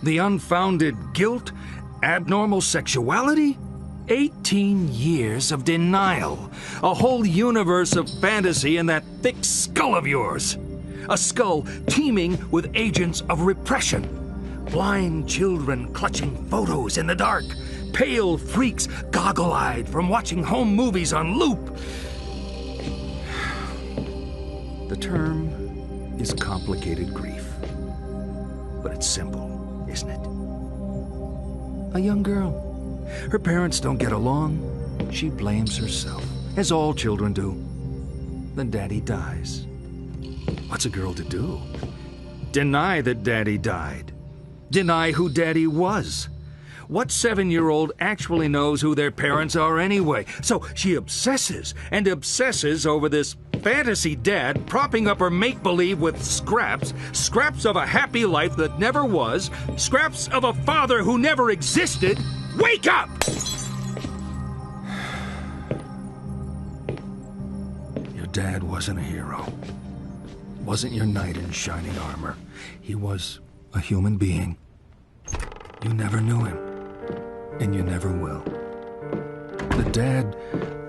The unfounded guilt? Abnormal sexuality? 18 years of denial. A whole universe of fantasy in that thick skull of yours. A skull teeming with agents of repression. Blind children clutching photos in the dark. Pale freaks goggle-eyed from watching home movies on loop. The term is complicated grief. But it's simple, isn't it? A young girl. Her parents don't get along. She blames herself, as all children do. Then Daddy dies. What's a girl to do? Deny that Daddy died. Deny who Daddy was. What 7-year-old actually knows who their parents are anyway? So she obsesses and obsesses over this fantasy dad propping up her make-believe with scraps of a happy life that never was, scraps of a father who never existed. Wake up! Your dad wasn't a hero. Wasn't your knight in shining armor. He was a human being. You never knew him. And you never will. The dad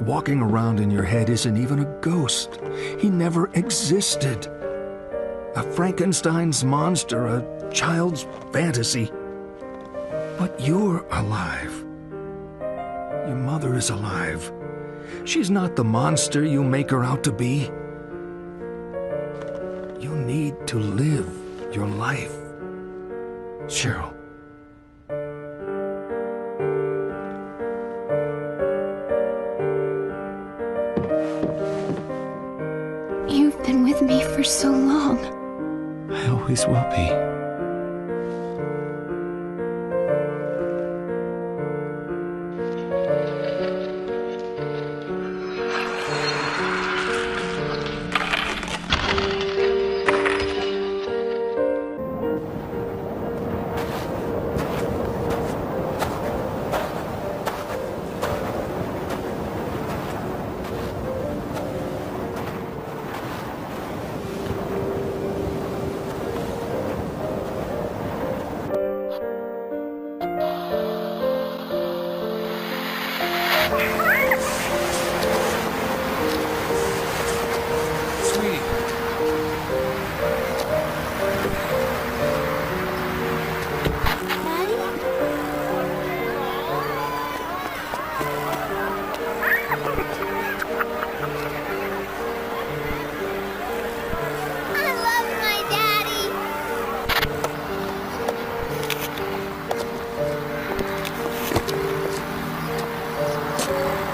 walking around in your head isn't even a ghost. He never existed. A Frankenstein's monster, a child's fantasy. But you're alive. Your mother is alive. She's not the monster you make her out to be. You need to live your life. Cheryl. You've been with me for so long. I always will be.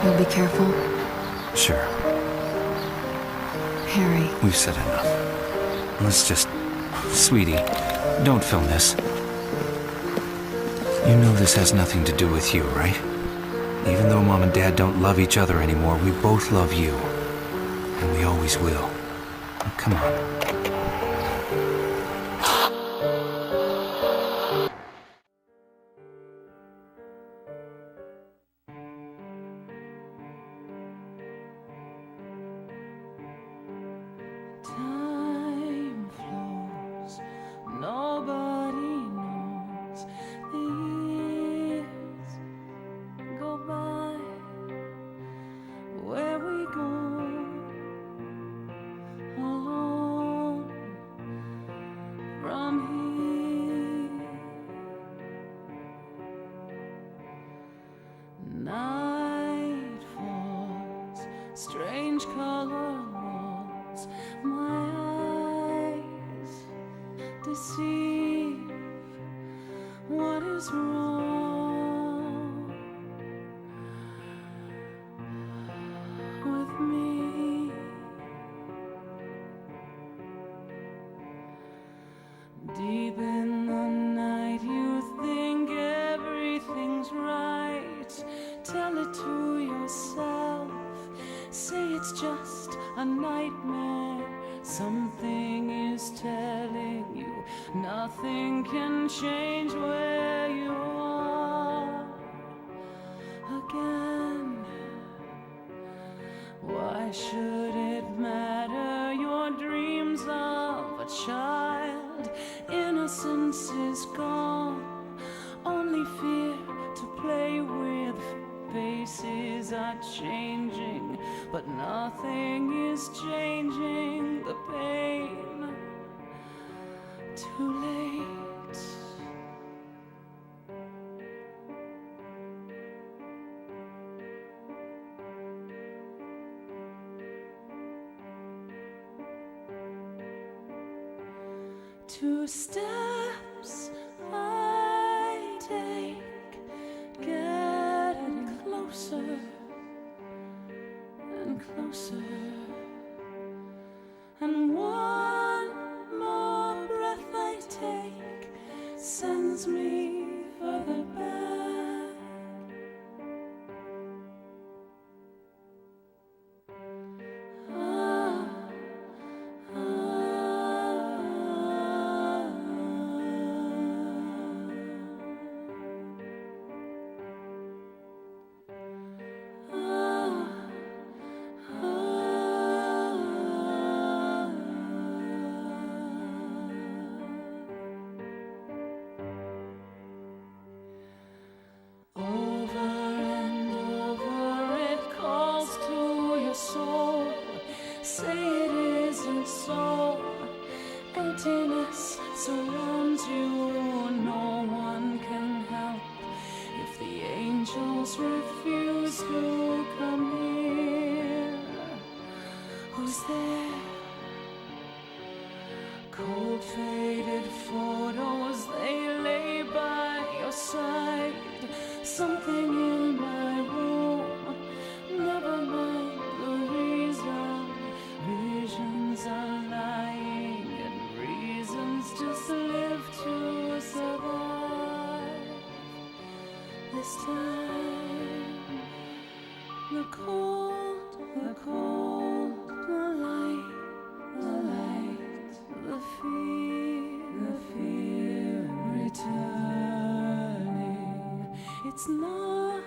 You'll be careful? Sure. Harry. We've said enough. Let's just... Sweetie, don't film this. You know this has nothing to do with you, right? Even though Mom and Dad don't love each other anymore, we both love you. And we always will. Now, come on. Time flows, nobody knows. The years go by. Where we go alone from here. Night falls, strange color walls. My eyes deceive. What is wrong with me? Deep in the night, you think everything's right. Tell it to yourself. Say it's just a nightmare. Something is telling you nothing can change where you are again. Why should it matter? Your dreams of a child, innocence is gone. Only fear to play with. Faces are changing, but nothing is changing the pain. Too late. Two steps I take, getting closer and closer, and one more breath I take sends me further back. Emptiness surrounds you, no one can help if the angels refuse to come here. Who's there? Cold faded photos, they lay by your side. Something in my room, never mind the reason. Visions are lying and reasons just live to survive. This time, the cold, the light, the fear returning. It's not